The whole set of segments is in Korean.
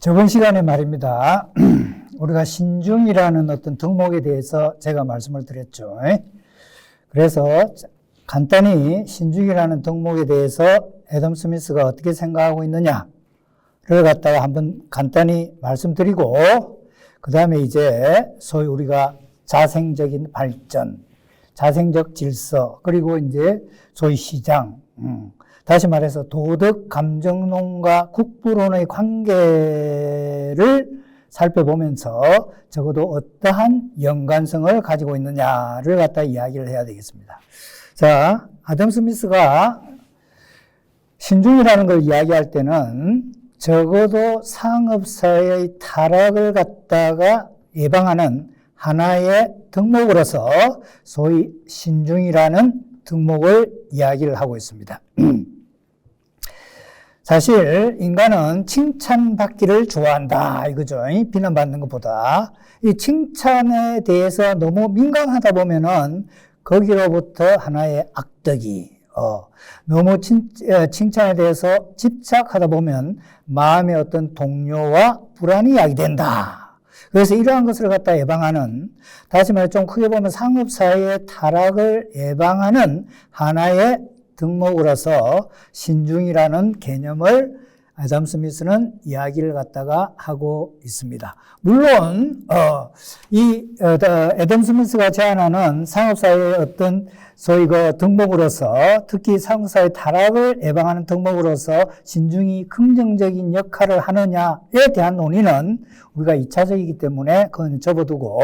저번 시간에 말입니다. 우리가 신중이라는 어떤 덕목에 대해서 제가 말씀을 드렸죠. 그래서 간단히 신중이라는 덕목에 대해서 애덤 스미스가 어떻게 생각하고 있느냐를 갖다가 한번 간단히 말씀드리고, 그 다음에 이제 소위 우리가 자생적인 발전, 자생적 질서, 그리고 이제 소위 시장, 다시 말해서 도덕, 감정론과 국부론의 관계를 살펴보면서 적어도 어떠한 연관성을 가지고 있느냐를 갖다 이야기를 해야 되겠습니다. 자, 아담 스미스가 신중이라는 걸 이야기할 때는 적어도 상업사회의 타락을 갖다가 예방하는 하나의 덕목으로서 소위 신중이라는 덕목을 이야기를 하고 있습니다. 사실 인간은 칭찬받기를 좋아한다 이거죠. 비난받는 것보다. 이 칭찬에 대해서 너무 민감하다 보면은 거기로부터 하나의 악덕이 너무 칭찬에 대해서 집착하다 보면 마음의 어떤 동요와 불안이 야기된다. 그래서 이러한 것을 갖다 예방하는, 다시 말해 좀 크게 보면 상업사회의 타락을 예방하는 하나의 덕목으로서 신중이라는 개념을 아담 스미스는 이야기를 갖다가 하고 있습니다. 물론 애덤 스미스가 제안하는 상업사회의 어떤 소위 그 덕목으로서, 특히 상업사회 타락을 예방하는 덕목으로서 신중이 긍정적인 역할을 하느냐에 대한 논의는 우리가 2차적이기 때문에 그건 접어두고,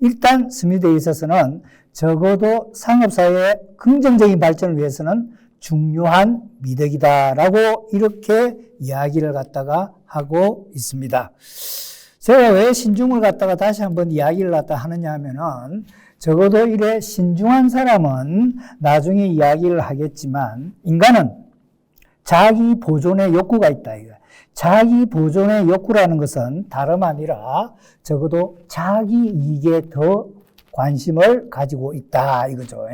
일단 스미스에 있어서는 적어도 상업사회의 긍정적인 발전을 위해서는 중요한 미덕이다라고 이렇게 이야기를 갖다가 하고 있습니다. 제가 왜 신중을 갖다가 다시 한번 이야기를 갖다 하느냐 하면은, 적어도 이래 신중한 사람은 나중에 이야기를 하겠지만, 인간은 자기 보존의 욕구가 있다 이거. 자기 보존의 욕구라는 것은 다름 아니라 적어도 자기 이익에 더 관심을 가지고 있다 이거죠.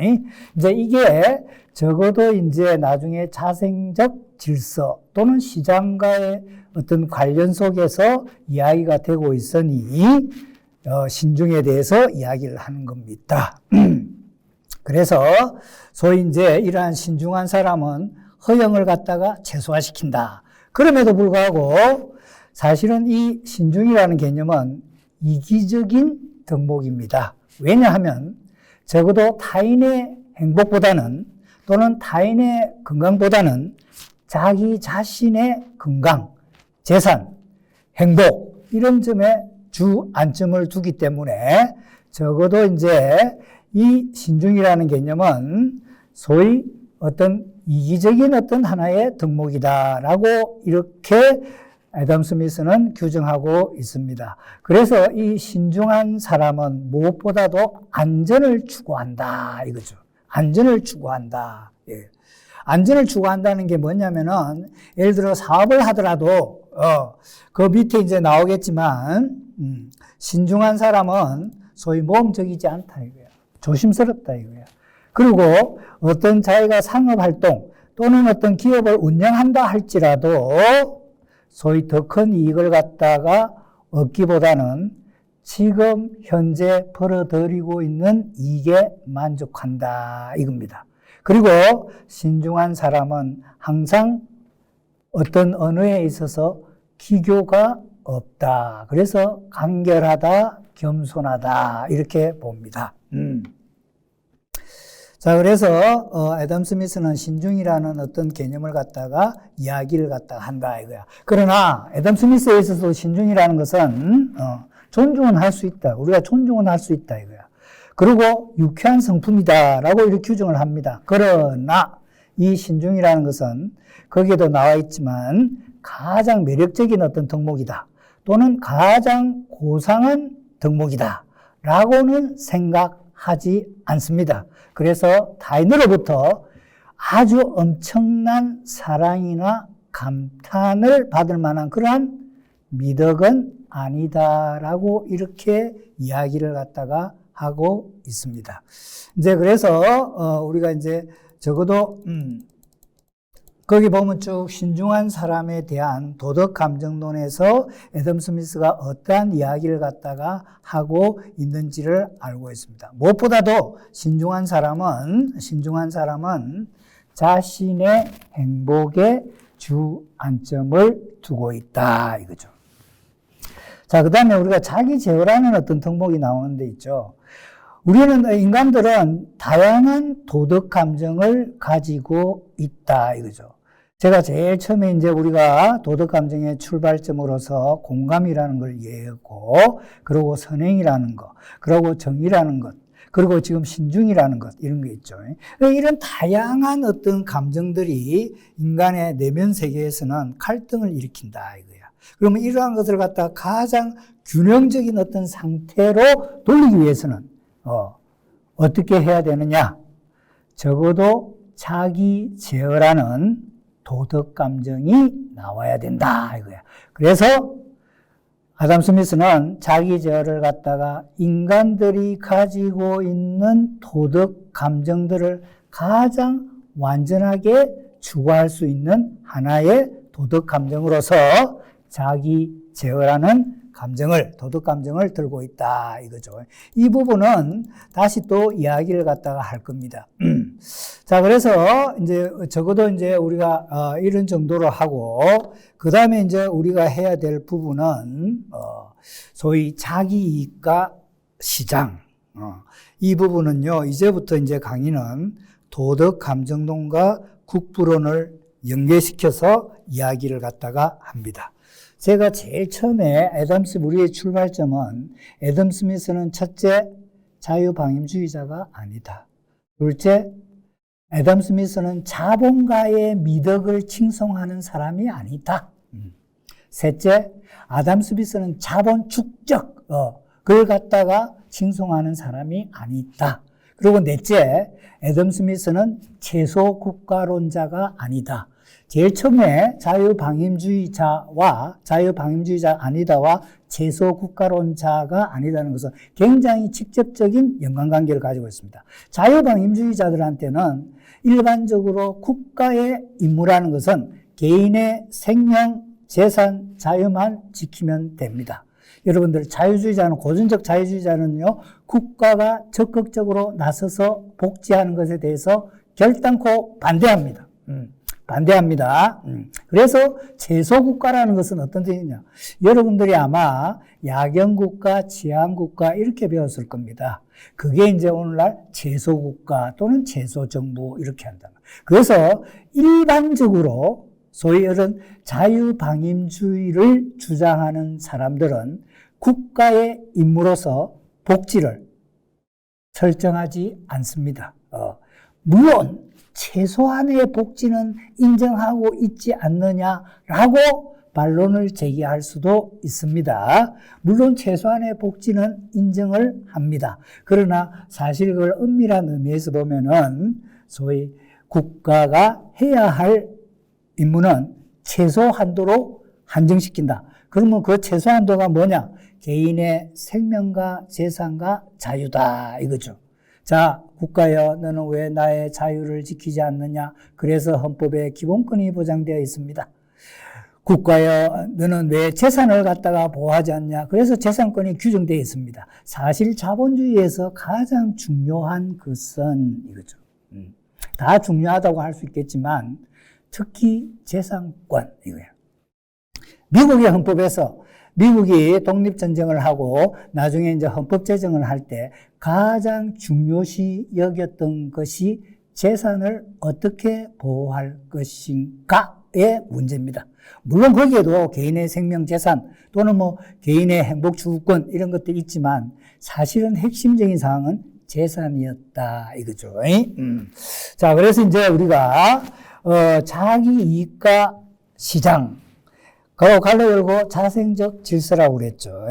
이제 이게 적어도 이제 나중에 자생적 질서 또는 시장과의 어떤 관련 속에서 이야기가 되고 있으니 신중에 대해서 이야기를 하는 겁니다. 그래서 소위 이제 이러한 신중한 사람은 허영을 갖다가 최소화시킨다. 그럼에도 불구하고 사실은 이 신중이라는 개념은 이기적인 덕목입니다. 왜냐하면 적어도 타인의 행복보다는 또는 타인의 건강보다는 자기 자신의 건강, 재산, 행복 이런 점에 주안점을 두기 때문에 적어도 이제 이 신중이라는 개념은 소위 어떤 이기적인 어떤 하나의 덕목이다라고 이렇게 애덤 스미스는 규정하고 있습니다. 그래서 이 신중한 사람은 무엇보다도 안전을 추구한다 이거죠. 안전을 추구한다. 예. 안전을 추구한다는 게 뭐냐면은 예를 들어 사업을 하더라도 그 밑에 이제 나오겠지만 신중한 사람은 소위 모험적이지 않다 이거야. 조심스럽다 이거야. 그리고 어떤 자기가 상업활동 또는 어떤 기업을 운영한다 할지라도 소위 더 큰 이익을 갖다가 얻기보다는 지금 현재 벌어들이고 있는 이익에 만족한다 이겁니다. 그리고 신중한 사람은 항상 어떤 언어에 있어서 기교가 없다. 그래서 간결하다, 겸손하다 이렇게 봅니다. 자, 그래서 애덤 스미스는 신중이라는 어떤 개념을 갖다가 이야기를 갖다가 한다 이거야. 그러나 애덤 스미스에 있어서 신중이라는 것은 존중은 할 수 있다. 우리가 존중은 할 수 있다 이거야. 그리고 유쾌한 성품이다라고 이렇게 규정을 합니다. 그러나 이 신중이라는 것은 거기에도 나와 있지만 가장 매력적인 어떤 덕목이다. 또는 가장 고상한 덕목이다. 라고는 생각하지 않습니다. 그래서 타인으로부터 아주 엄청난 사랑이나 감탄을 받을 만한 그러한 미덕은 아니다라고 이렇게 이야기를 갖다가 하고 있습니다. 이제 그래서 우리가 이제 적어도 거기 보면 쭉 신중한 사람에 대한 도덕 감정론에서 애덤 스미스가 어떠한 이야기를 갖다가 하고 있는지를 알고 있습니다. 무엇보다도 신중한 사람은 자신의 행복에 주안점을 두고 있다 이거죠. 자, 그 다음에 우리가 자기 제어라는 어떤 덕목이 나오는 데 있죠. 우리는, 인간들은 다양한 도덕 감정을 가지고 있다 이거죠. 제가 제일 처음에 이제 우리가 도덕 감정의 출발점으로서 공감이라는 걸 이해했고, 그리고 선행이라는 것, 그리고 정의라는 것, 그리고 지금 신중이라는 것, 이런 게 있죠. 이런 다양한 어떤 감정들이 인간의 내면 세계에서는 갈등을 일으킨다 이거야. 그러면 이러한 것을 갖다가 가장 균형적인 어떤 상태로 돌리기 위해서는 어떻게 해야 되느냐? 적어도 자기 제어라는 도덕 감정이 나와야 된다 이거야. 그래서 아담 스미스는 자기 제어를 갖다가 인간들이 가지고 있는 도덕 감정들을 가장 완전하게 추구할 수 있는 하나의 도덕 감정으로서 자기 제어라는 감정을, 도덕 감정을 들고 있다 이거죠. 이 부분은 다시 또 이야기를 갖다가 할 겁니다. 자, 그래서 이제 적어도 이제 우리가 이런 정도로 하고, 그 다음에 이제 우리가 해야 될 부분은 소위 자기 이익과 시장. 이 부분은요, 이제부터 이제 강의는 도덕 감정론과 국부론을 연계시켜서 이야기를 갖다가 합니다. 제가 제일 처음에 우리의 출발점은 애덤 스미스는 첫째, 자유방임주의자가 아니다. 둘째, 애덤 스미스는 자본가의 미덕을 칭송하는 사람이 아니다. 셋째, 아담 스미스는 자본 축적, 그걸 갖다가 칭송하는 사람이 아니다. 그리고 넷째, 애덤 스미스는 채소국가론자가 아니다. 제일 처음에 자유방임주의자 아니다와 채소국가론자가 아니다는 것은 굉장히 직접적인 연관관계를 가지고 있습니다. 자유방임주의자들한테는 일반적으로 국가의 임무라는 것은 개인의 생명, 재산, 자유만 지키면 됩니다. 여러분들 자유주의자는, 고전적 자유주의자는요, 국가가 적극적으로 나서서 복지하는 것에 대해서 결단코 반대합니다. 반대합니다. 그래서 채소국가라는 것은 어떤 뜻이냐? 여러분들이 아마 야경국가, 치안국가 이렇게 배웠을 겁니다. 그게 이제 오늘날 채소국가 또는 채소정부 이렇게 한다. 그래서 일반적으로 소위 이런 자유방임주의를 주장하는 사람들은 국가의 임무로서 복지를 설정하지 않습니다. 물론 최소한의 복지는 인정하고 있지 않느냐라고 반론을 제기할 수도 있습니다. 물론 최소한의 복지는 인정을 합니다. 그러나 사실 그걸 엄밀한 의미에서 보면은 소위 국가가 해야 할 임무는 최소한도로 한정시킨다. 그러면 그 최소한도가 뭐냐? 개인의 생명과 재산과 자유다 이거죠. 자, 국가여, 너는 왜 나의 자유를 지키지 않느냐? 그래서 헌법에 기본권이 보장되어 있습니다. 국가여, 너는 왜 재산을 갖다가 보호하지 않냐? 그래서 재산권이 규정되어 있습니다. 사실 자본주의에서 가장 중요한 것은 이거죠. 다 중요하다고 할 수 있겠지만 특히 재산권 이거예요. 미국의 헌법에서 미국이 독립전쟁을 하고 나중에 이제 헌법 제정을 할 때 가장 중요시 여겼던 것이 재산을 어떻게 보호할 것인가의 문제입니다. 물론 거기에도 개인의 생명 재산 또는 뭐 개인의 행복 추구권 이런 것들이 있지만 사실은 핵심적인 사항은 재산이었다 이거죠. 자, 그래서 이제 우리가 자기 이익과 시장 갈로 열고 자생적 질서라고 그랬죠.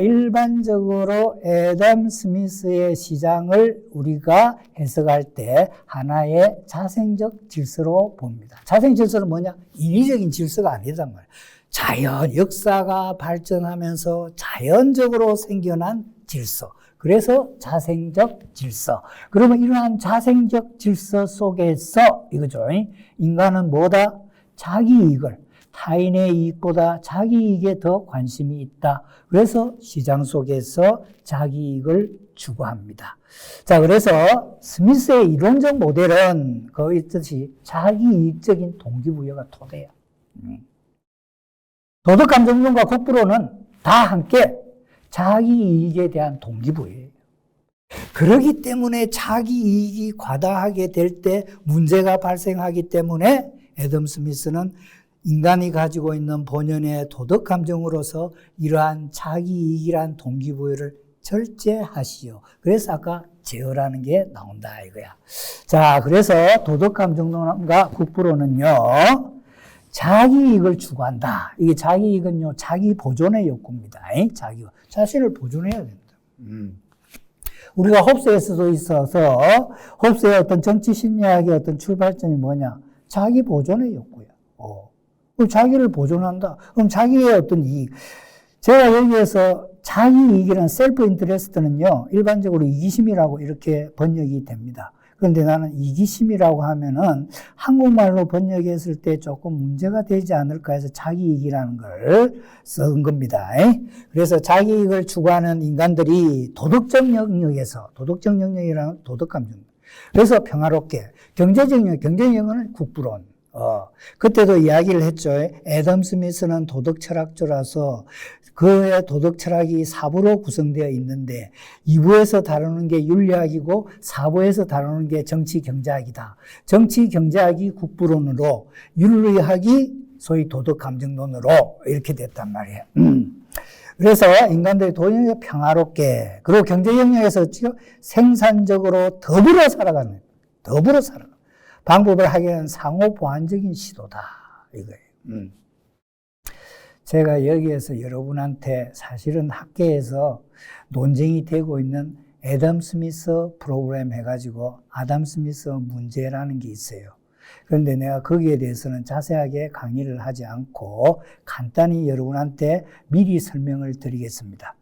일반적으로 애덤 스미스의 시장을 우리가 해석할 때 하나의 자생적 질서로 봅니다. 자생 질서는 뭐냐? 인위적인 질서가 아니란 말이에요. 자연, 역사가 발전하면서 자연적으로 생겨난 질서. 그래서 자생적 질서. 그러면 이러한 자생적 질서 속에서 이거죠. 인간은 뭐다? 자기 이익을, 타인의 이익보다 자기 이익에 더 관심이 있다. 그래서 시장 속에서 자기 이익을 추구합니다. 자, 그래서 스미스의 이론적 모델은 거의 있듯이 자기 이익적인 동기부여가 토대야. 도덕감정론과 국부론은 다 함께 자기 이익에 대한 동기부여예요. 그렇기 때문에 자기 이익이 과다하게 될 때 문제가 발생하기 때문에 애덤 스미스는 인간이 가지고 있는 본연의 도덕감정으로서 이러한 자기 이익이란 동기부여를 절제하시오. 그래서 아까 제어라는 게 나온다 이거야. 자, 그래서 도덕감정론과 국부론은요, 자기 이익을 추구한다. 이게 자기 이익은요, 자기 보존의 욕구입니다. 자신을 보존해야 된다. 우리가 홉스에서도 있어서, 홉스의 어떤 정치 심리학의 어떤 출발점이 뭐냐? 자기 보존의 욕구야. 그럼 자기를 보존한다. 그럼 자기의 어떤 이익. 제가 여기에서 자기 이익이라는 셀프 인터레스트는요, 일반적으로 이기심이라고 이렇게 번역이 됩니다. 그런데 나는 이기심이라고 하면은 한국말로 번역했을 때 조금 문제가 되지 않을까 해서 자기 이익이라는 걸 쓴 겁니다. 그래서 자기 이익을 추구하는 인간들이 도덕적 영역이라는 도덕감정. 그래서 평화롭게, 경제적 영역은 국부론. 그때도 이야기를 했죠. 애덤 스미스는 도덕 철학자라서 그의 도덕 철학이 4부로 구성되어 있는데 2부에서 다루는 게 윤리학이고 4부에서 다루는 게 정치 경제학이다. 정치 경제학이 국부론으로 윤리학이 소위 도덕 감정론으로 이렇게 됐단 말이에요. 그래서 인간들이 도덕적 평화롭게 그리고 경제 영역에서 생산적으로 더불어 살아가는 방법을 하기에는 상호 보완적인 시도다 이거예요. 제가 여기에서 여러분한테 사실은 학계에서 논쟁이 되고 있는 애덤 스미스 프로그램 해가지고 아담 스미스 문제라는 게 있어요. 그런데 내가 거기에 대해서는 자세하게 강의를 하지 않고 간단히 여러분한테 미리 설명을 드리겠습니다.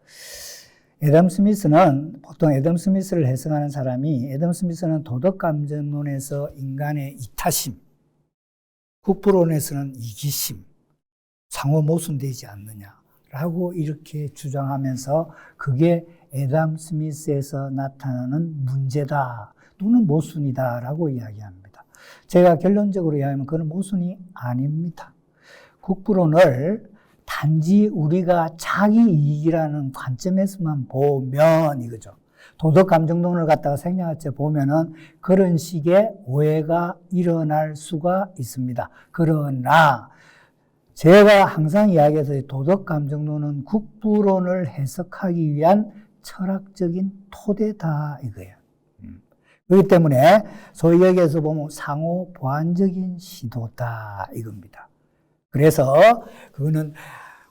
애덤 스미스는 보통 애덤 스미스를 해석하는 사람이 애덤 스미스는 도덕감정론에서 인간의 이타심, 국부론에서는 이기심, 상호 모순되지 않느냐라고 이렇게 주장하면서 그게 애덤 스미스에서 나타나는 문제다 또는 모순이다라고 이야기합니다. 제가 결론적으로 이야기하면 그건 모순이 아닙니다. 국부론을 단지 우리가 자기 이익이라는 관점에서만 보면 이거죠. 도덕감정론을 갖다가 생략할때 보면은 그런 식의 오해가 일어날 수가 있습니다. 그러나 제가 항상 이야기해서 도덕감정론은 국부론을 해석하기 위한 철학적인 토대다 이거예요. 그렇기 때문에 소위 여기에서 보면 상호 보완적인 시도다 이겁니다. 그래서 그거는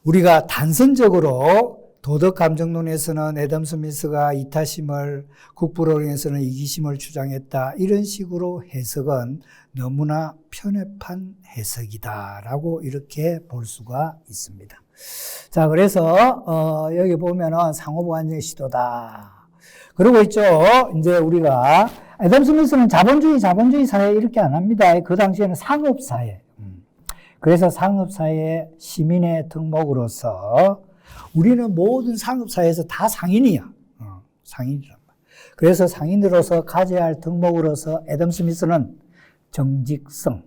우리가 단선적으로 도덕감정론에서는 애덤 스미스가 이타심을, 국부론에서는 이기심을 주장했다. 이런 식으로 해석은 너무나 편협한 해석이다라고 이렇게 볼 수가 있습니다. 자, 그래서 여기 보면은 상호보완적인 시도다. 그러고 있죠. 이제 우리가 애덤 스미스는 자본주의 사회 이렇게 안 합니다. 그 당시에는 상업사회. 그래서 상업사회의 시민의 덕목으로서 우리는 모든 상업사회에서 다 상인이야. 상인이란 말이야. 그래서 상인으로서 가져야 할 덕목으로서 애덤 스미스는 정직성,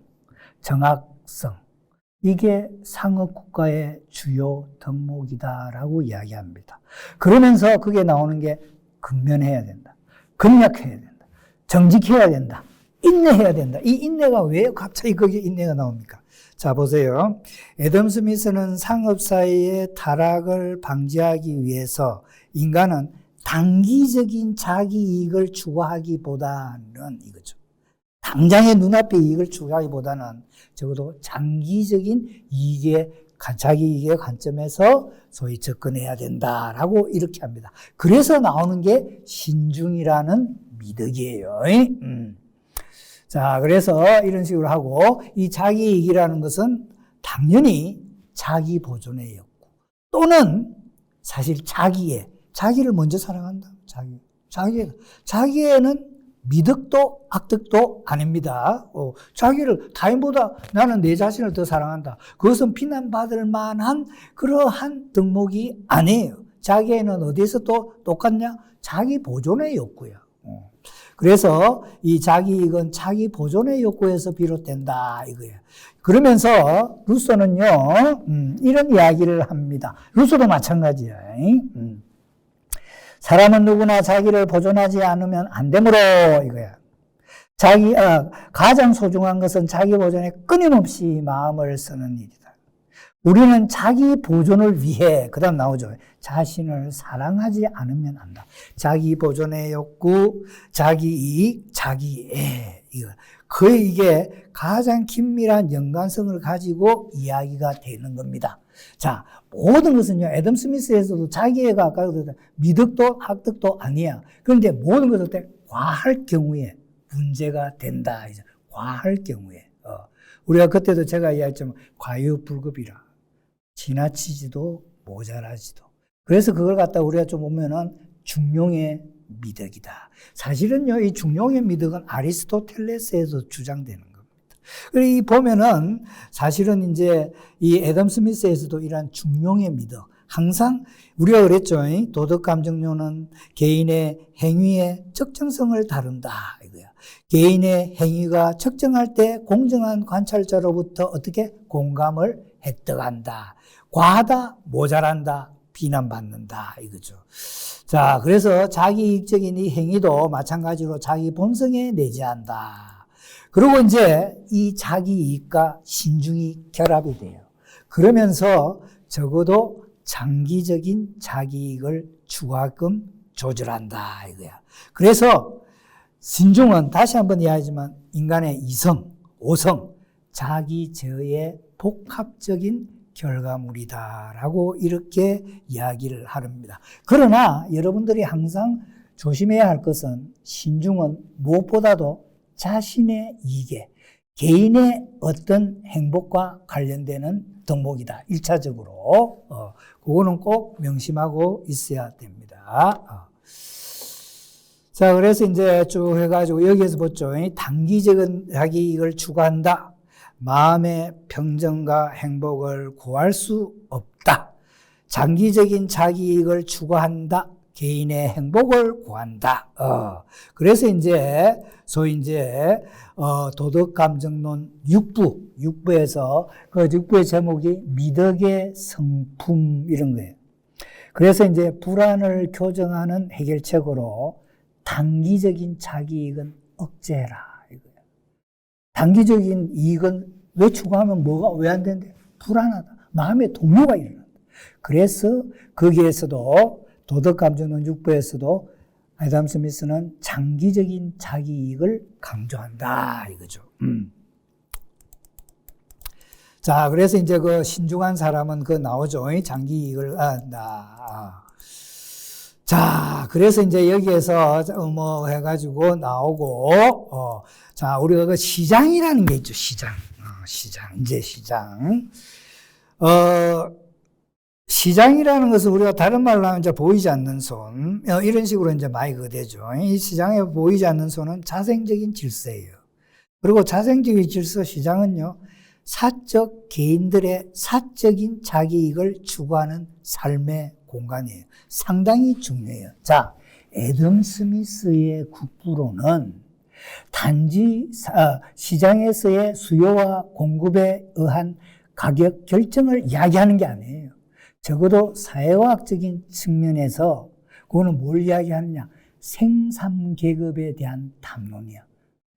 정확성, 이게 상업국가의 주요 덕목이다라고 이야기합니다. 그러면서 그게 나오는 게 근면해야 된다. 근력해야 된다. 정직해야 된다. 인내해야 된다. 이 인내가 왜 갑자기 거기에 인내가 나옵니까? 자, 보세요. 애덤 스미스는 상업사회의 타락을 방지하기 위해서 인간은 단기적인 자기 이익을 추구하기보다는 이거죠. 당장의 눈앞의 이익을 추구하기보다는 적어도 장기적인 자기 이익의 관점에서 소위 접근해야 된다라고 이렇게 합니다. 그래서 나오는 게 신중이라는 미덕이에요. 자, 그래서 이런 식으로 하고 이 자기 이익이라는 것은 당연히 자기 보존의 욕구 또는 사실 자기의 자기를 먼저 사랑한다. 자기애는 미덕도 악덕도 아닙니다. 자기를 타인보다 나는 내 자신을 더 사랑한다. 그것은 비난받을 만한 그러한 덕목이 아니에요. 자기애는 어디에서 또 똑같냐? 자기 보존의 욕구야. 그래서 이 자기이익은 자기 보존의 욕구에서 비롯된다 이거예요. 그러면서 루소는요 이런 이야기를 합니다. 루소도 마찬가지야. 사람은 누구나 자기를 보존하지 않으면 안 되므로 이거야. 가장 소중한 것은 자기 보존에 끊임없이 마음을 쓰는 일이다. 우리는 자기 보존을 위해, 그 다음 나오죠. 자신을 사랑하지 않으면 안 돼. 자기 보존의 욕구, 자기 이익, 자기애. 이게 가장 긴밀한 연관성을 가지고 이야기가 되는 겁니다. 자, 모든 것은요, 애덤 스미스에서도 자기애가 아까 미덕도 학덕도 아니야. 그런데 모든 것을 때 과할 경우에 문제가 된다. 과할 경우에. 우리가 그때도 제가 이야기했지만 과유불급이라. 지나치지도 모자라지도. 그래서 그걸 갖다 우리가 좀 보면은 중용의 미덕이다. 사실은요, 이 중용의 미덕은 아리스토텔레스에서 주장되는 겁니다. 그리고 이 보면은 사실은 이제 이 애덤 스미스에서도 이러한 중용의 미덕, 항상 우리가 그랬죠. 도덕 감정론은 개인의 행위의 적정성을 다룬다. 이거야. 개인의 행위가 적정할 때 공정한 관찰자로부터 어떻게 공감을 획득한다. 과하다, 모자란다, 비난받는다 이거죠. 자, 그래서 자기이익적인 이 행위도 마찬가지로 자기 본성에 내재한다. 그리고 이제 이 자기이익과 신중이 결합이 돼요. 그러면서 적어도 장기적인 자기이익을 추가끔 조절한다 이거야. 그래서 신중은 다시 한번 이야기하지만 인간의 이성, 오성, 자기 제어의 복합적인 결과물이다라고 이렇게 이야기를 합니다. 그러나 여러분들이 항상 조심해야 할 것은 신중은 무엇보다도 자신의 이익에 개인의 어떤 행복과 관련되는 덕목이다. 1차적으로. 그거는 꼭 명심하고 있어야 됩니다. 자, 그래서 이제 쭉 해가지고 여기에서 보죠. 단기적인 자기 이익을 추구한다. 마음의 평정과 행복을 구할 수 없다. 장기적인 자기 이익을 추구한다. 개인의 행복을 구한다. 그래서 이제 소위 이제 도덕감정론 6부에서 그 6부의 제목이 미덕의 성품 이런 거예요. 그래서 이제 불안을 교정하는 해결책으로 단기적인 자기 이익은 억제해라 이거예요. 단기적인 이익은 왜 추구하면 뭐가 왜 안 되는데 불안하다. 마음의 동요가 일어난다. 그래서 거기에서도 도덕감정론 6부에서도 애덤 스미스는 장기적인 자기 이익을 강조한다 이거죠. 자, 그래서 이제 그 신중한 사람은 그 나오죠. 장기 이익을 한다. 자, 그래서 이제 여기에서 뭐 해가지고 나오고, 자, 우리가 그 시장이라는 게 있죠. 시장. 이제 시장. 시장이라는 것은 우리가 다른 말로 하면 이제 보이지 않는 손, 이런 식으로 이제 많이 그대죠. 이 시장에 보이지 않는 손은 자생적인 질서예요. 그리고 자생적인 질서 시장은요, 사적 개인들의 사적인 자기 이익을 추구하는 삶의 공간이에요. 상당히 중요해요. 자, 애덤 스미스의 국부로는 단지 시장에서의 수요와 공급에 의한 가격 결정을 이야기하는 게 아니에요. 적어도 사회과학적인 측면에서 그거는 뭘 이야기하느냐? 생산 계급에 대한 담론이야.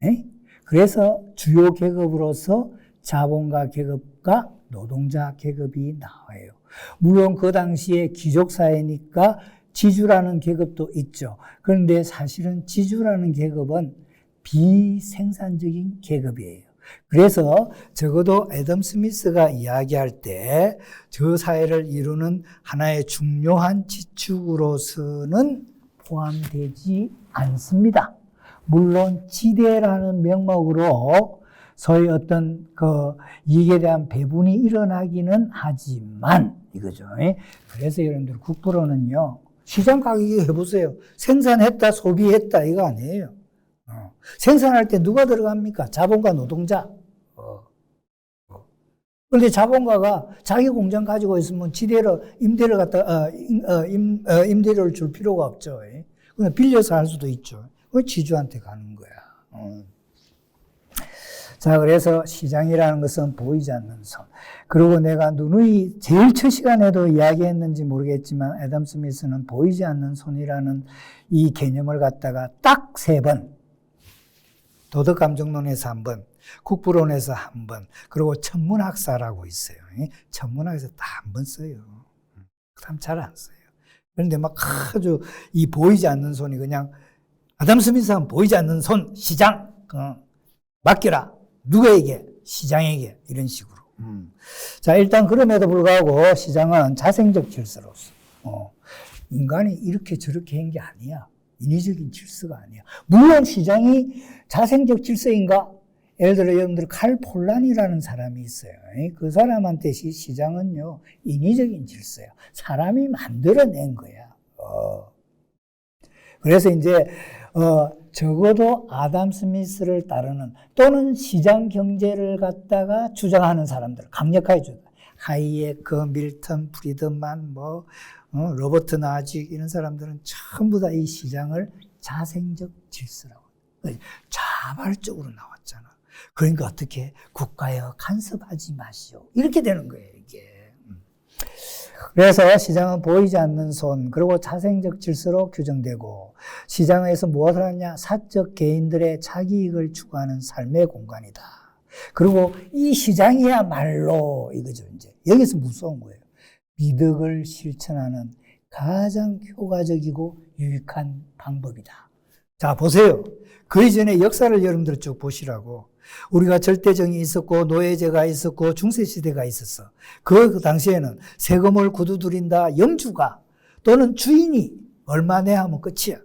네? 그래서 주요 계급으로서 자본가 계급과 노동자 계급이 나와요. 물론 그 당시에 귀족사회니까 지주라는 계급도 있죠. 그런데 사실은 지주라는 계급은 비생산적인 계급이에요. 그래서 적어도 애덤 스미스가 이야기할 때 저 사회를 이루는 하나의 중요한 지축으로서는 포함되지 않습니다. 물론 지대라는 명목으로 소위 어떤 그 이익에 대한 배분이 일어나기는 하지만 이거죠. 그래서 여러분들 국부론은요, 시장 가격이 해보세요. 생산했다, 소비했다, 이거 아니에요. 생산할 때 누가 들어갑니까? 자본가, 노동자. 그런데 자본가가 자기 공장 가지고 있으면 지대로 임대를 임대료를 줄 필요가 없죠. 그냥 빌려서 할 수도 있죠. 그 지주한테 가는 거야. 자, 그래서 시장이라는 것은 보이지 않는 손. 그리고 내가 누누이 제일 첫 시간에도 이야기했는지 모르겠지만 애덤 스미스는 보이지 않는 손이라는 이 개념을 갖다가 딱 3번, 도덕감정론에서 1번, 국부론에서 1번, 그리고 천문학사라고 있어요. 천문학에서 다 1번 써요. 그 다음 잘 안 써요. 그런데 막 아주 이 보이지 않는 손이 그냥 애덤 스미스는 보이지 않는 손, 시장, 맡겨라. 누구에게? 시장에게. 이런 식으로. 자, 일단 그럼에도 불구하고 시장은 자생적 질서로서, 인간이 이렇게 저렇게 한 게 아니야. 인위적인 질서가 아니야. 물론 시장이 자생적 질서인가? 예를 들어 여러분들 칼 폴란이라는 사람이 있어요. 그 사람한테 시장은요, 인위적인 질서야. 사람이 만들어낸 거야. 그래서 이제, 적어도 애덤 스미스를 따르는 또는 시장 경제를 갖다가 주장하는 사람들, 강력하게 주장. 하이에크, 밀턴 프리드만, 로버트 나직 이런 사람들은 전부 다 이 시장을 자생적 질서라고. 자발적으로 나왔잖아. 그러니까 어떻게 국가여 간섭하지 마시오. 이렇게 되는 거예요, 이게. 그래서 시장은 보이지 않는 손, 그리고 자생적 질서로 규정되고, 시장에서 무엇을 하냐? 사적 개인들의 자기이익을 추구하는 삶의 공간이다. 그리고 이 시장이야말로, 이거죠, 이제. 여기서 무서운 거예요. 미덕을 실천하는 가장 효과적이고 유익한 방법이다. 자, 보세요. 그 이전에 역사를 여러분들 쭉 보시라고. 우리가 절대정이 있었고 노예제가 있었고 중세시대가 있었어. 그 당시에는 세금을 구두드린다 염주가 또는 주인이 얼마 내 하면 끝이야.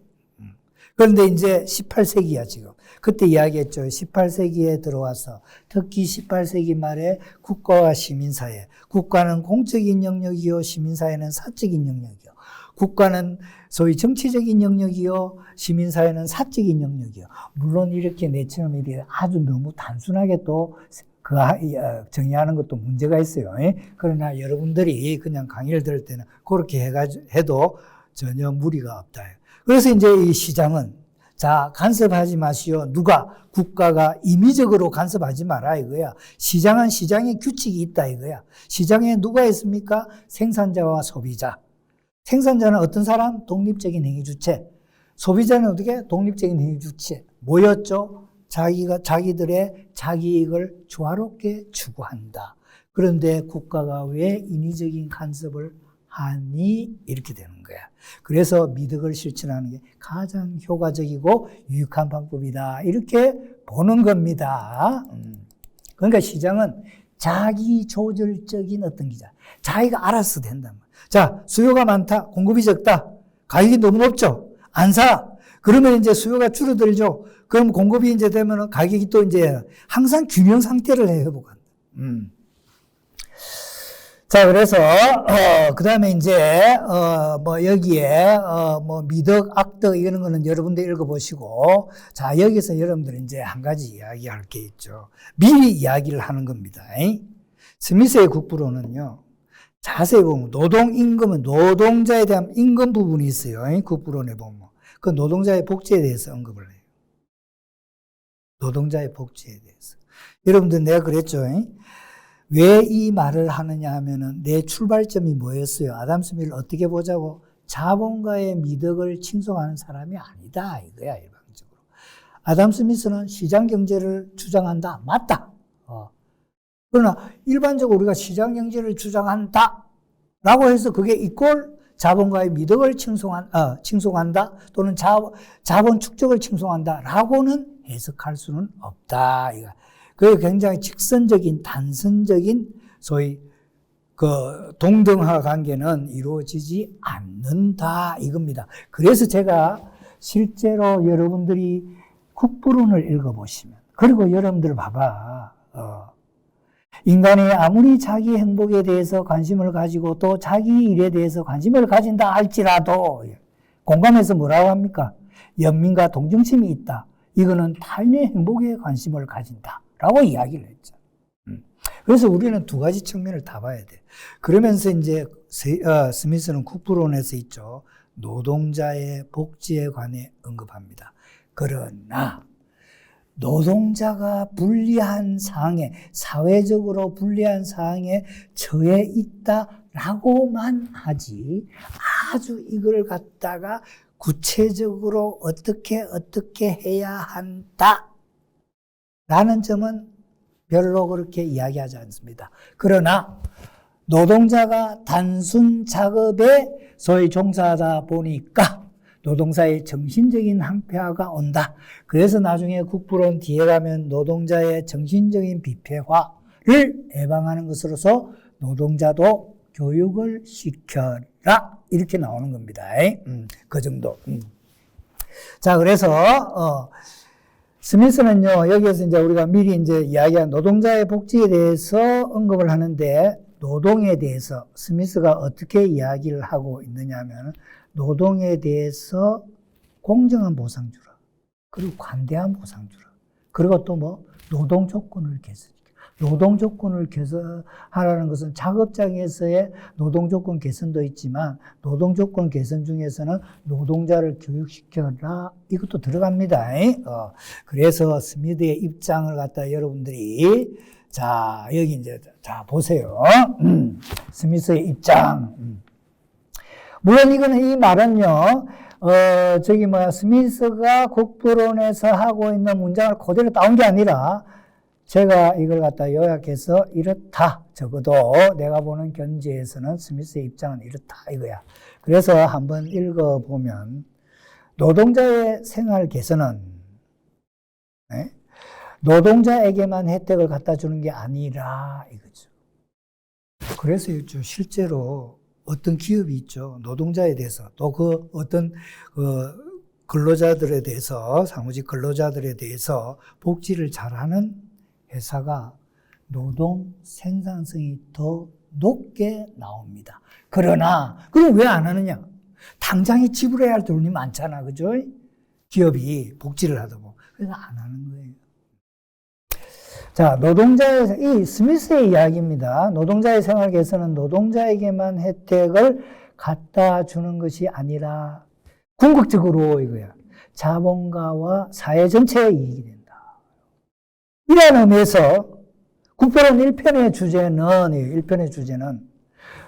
그런데 이제 18세기야 지금. 그때 이야기했죠. 18세기에 들어와서 특히 18세기 말에 국가와 시민사회. 국가는 공적인 영역이요 시민사회는 사적인 영역이요. 국가는 소위 정치적인 영역이요, 시민사회는 사적인 영역이요. 물론 이렇게 내처럼 이렇게 아주 너무 단순하게 또 정의하는 것도 문제가 있어요. 그러나 여러분들이 그냥 강의를 들을 때는 그렇게 해도 전혀 무리가 없다. 그래서 이제 이 시장은 자, 간섭하지 마시오. 누가? 국가가 임의적으로 간섭하지 마라 이거야. 시장은 시장의 규칙이 있다 이거야. 시장에 누가 있습니까? 생산자와 소비자. 생산자는 어떤 사람? 독립적인 행위주체. 소비자는 어떻게? 독립적인 행위주체. 뭐였죠? 자기들의 자기이익을 조화롭게 추구한다. 그런데 국가가 왜 인위적인 간섭을 하니? 이렇게 되는 거야. 그래서 미덕을 실천하는 게 가장 효과적이고 유익한 방법이다. 이렇게 보는 겁니다. 그러니까 시장은 자기 조절적인 어떤 기자. 자기가 알아서 된단 말이야. 자, 수요가 많다. 공급이 적다. 가격이 너무 높죠. 안 사. 그러면 이제 수요가 줄어들죠. 그럼 공급이 이제 되면은 가격이 또 이제 항상 균형 상태를 회복한다. 자, 그래서, 그 다음에 이제, 여기에, 미덕, 악덕, 이런 거는 여러분들 읽어보시고, 자, 여기서 여러분들 이제 한 가지 이야기할 게 있죠. 미리 이야기를 하는 겁니다. 스미스의 국부론은요, 자세히 보면, 노동임금은 노동자에 대한 임금 부분이 있어요. 국부론에 보면. 그 노동자의 복지에 대해서 언급을 해요. 노동자의 복지에 대해서. 여러분들 내가 그랬죠. 왜 이 말을 하느냐 하면은 내 출발점이 뭐였어요? 애덤 스미스를 어떻게 보자고? 자본가의 미덕을 칭송하는 사람이 아니다. 이거야, 일반적으로. 애덤 스미스는 시장 경제를 주장한다. 맞다. 그러나 일반적으로 우리가 시장 경제를 주장한다. 라고 해서 그게 이꼴 자본가의 미덕을 칭송한다. 또는 자본 축적을 칭송한다. 라고는 해석할 수는 없다. 이거. 그게 굉장히 직선적인, 단선적인 소위 그 동등화 관계는 이루어지지 않는다 이겁니다. 그래서 제가 실제로 여러분들이 국부론을 읽어보시면, 그리고 여러분들 봐봐. 인간이 아무리 자기 행복에 대해서 관심을 가지고 또 자기 일에 대해서 관심을 가진다 할지라도 공감해서 뭐라고 합니까? 연민과 동정심이 있다. 이거는 타인의 행복에 관심을 가진다라고 이야기를 했죠. 그래서 우리는 두 가지 측면을 다 봐야 돼. 그러면서 이제 스미스는 국부론에서 있죠. 노동자의 복지에 관해 언급합니다. 그러나 노동자가 불리한 상황에, 사회적으로 불리한 상황에 처해 있다라고만 하지 아주 이걸 갖다가 구체적으로 어떻게 해야 한다 라는 점은 별로 그렇게 이야기하지 않습니다. 그러나 노동자가 단순 작업에 소위 종사하다 보니까 노동자의 정신적인 한패화가 온다. 그래서 나중에 국부론 뒤에 가면 노동자의 정신적인 비폐화를 예방하는 것으로서 노동자도 교육을 시켜라. 이렇게 나오는 겁니다. 그 정도. 자, 그래서, 스미스는요, 여기에서 이제 우리가 미리 이제 이야기한 노동자의 복지에 대해서 언급을 하는데, 노동에 대해서 스미스가 어떻게 이야기를 하고 있느냐 하면, 노동에 대해서 공정한 보상 주라. 그리고 관대한 보상 주라. 그리고 또 뭐, 노동 조건을 개선시켜. 노동 조건을 개선하라는 것은 작업장에서의 노동 조건 개선도 있지만, 노동 조건 개선 중에서는 노동자를 교육시켜라. 이것도 들어갑니다. 그래서 스미스의 입장을 갖다 여러분들이, 자, 여기 이제, 자, 보세요. 스미스의 입장. 물론 이 말은요, 스미스가 국부론에서 하고 있는 문장을 그대로 따온 게 아니라, 제가 이걸 갖다 요약해서 이렇다. 적어도 내가 보는 견지에서는 스미스의 입장은 이렇다. 이거야. 그래서 한번 읽어보면, 노동자의 생활 개선은, 노동자에게만 혜택을 갖다 주는 게 아니라, 이거죠. 그래서 실제로 어떤 기업이 있죠. 노동자에 대해서 또 어떤 근로자들에 대해서 사무직 근로자들에 대해서 복지를 잘하는 회사가 노동 생산성이 더 높게 나옵니다. 그러나 그럼 왜 안 하느냐? 당장에 지불해야 할 돈이 많잖아, 그죠? 기업이 복지를 하다 보면 그래서 안 하는 거예요. 자, 이 스미스의 이야기입니다. 노동자의 생활 개선은 노동자에게만 혜택을 갖다 주는 것이 아니라 궁극적으로 이거야. 자본가와 사회 전체에 이익이 된다. 이런 의미에서 국부론 1편의 주제는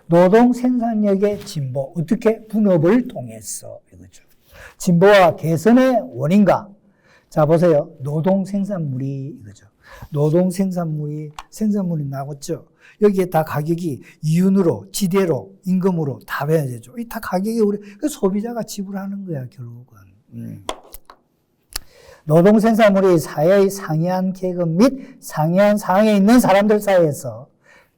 노동 생산력의 진보, 어떻게 분업을 통해서 이거죠. 진보와 개선의 원인과, 자 보세요. 노동 생산물이 이거죠. 노동 생산물이 나왔죠. 여기에 다 가격이 이윤으로, 지대로, 임금으로 다 배야되죠. 이 다 가격이 우리 소비자가 지불하는 거야, 결국은. 노동 생산물이 사회의 상위한 계급 및 상위한 상황에 있는 사람들 사이에서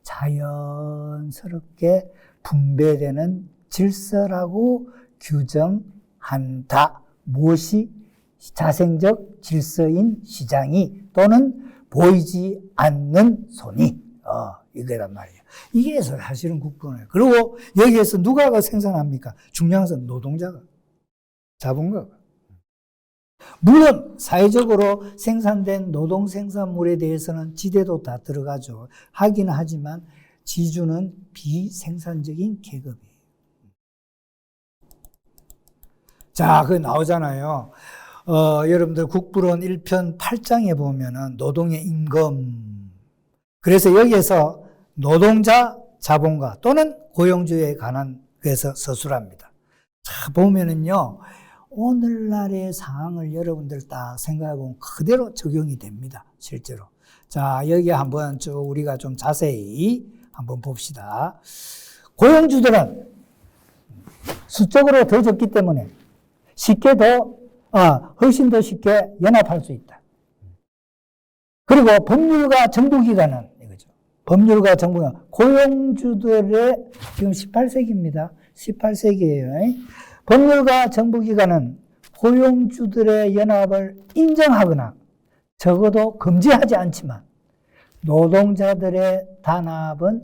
자연스럽게 분배되는 질서라고 규정한다. 무엇이 자생적 질서인 시장이 또는 보이지 않는 손이 이거란 말이에요. 이게 사실은 국부론이에요. 그리고 여기에서 누가 생산합니까? 중요한 것은 노동자가, 자본가가. 물론 사회적으로 생산된 노동 생산물에 대해서는 지대도 다 들어가죠. 하긴 하지만 지주는 비생산적인 계급이에요. 자, 그게 나오잖아요. 여러분들 국부론 1편 8장에 보면은 노동의 임금. 그래서 여기에서 노동자, 자본가 또는 고용주에 관한 그래서 서술합니다. 자, 보면은요. 오늘날의 상황을 여러분들 딱 생각해보면 그대로 적용이 됩니다. 실제로. 자, 여기 한번 우리가 좀 자세히 한번 봅시다. 고용주들은 수적으로 더 적기 때문에 훨씬 더 쉽게 연합할 수 있다. 그리고 법률과 정부기관은 이거죠. 법률과 정부기관. 고용주들의 지금 18세기입니다. 18세기예요. 법률과 정부기관은 고용주들의 연합을 인정하거나 적어도 금지하지 않지만 노동자들의 단합은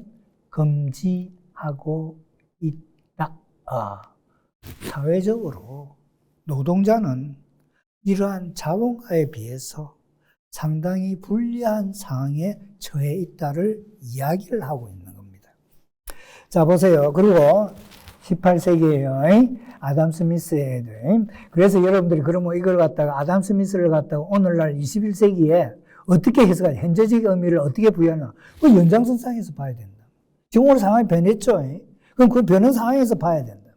금지하고 있다. 사회적으로 노동자는 이러한 자본가에 비해서 상당히 불리한 상황에 처해 있다를 이야기를 하고 있는 겁니다. 자, 보세요. 그리고 18세기에요. 아담 스미스의, 그래서 여러분들이 그러면 이걸 갖다가 아담 스미스를 갖다가 오늘날 21세기에 어떻게 해석하냐, 현재적 의미를 어떻게 부여하나, 그 연장선상에서 봐야 된다. 지금 오늘 상황이 변했죠. 그럼 그 변한 상황에서 봐야 된다.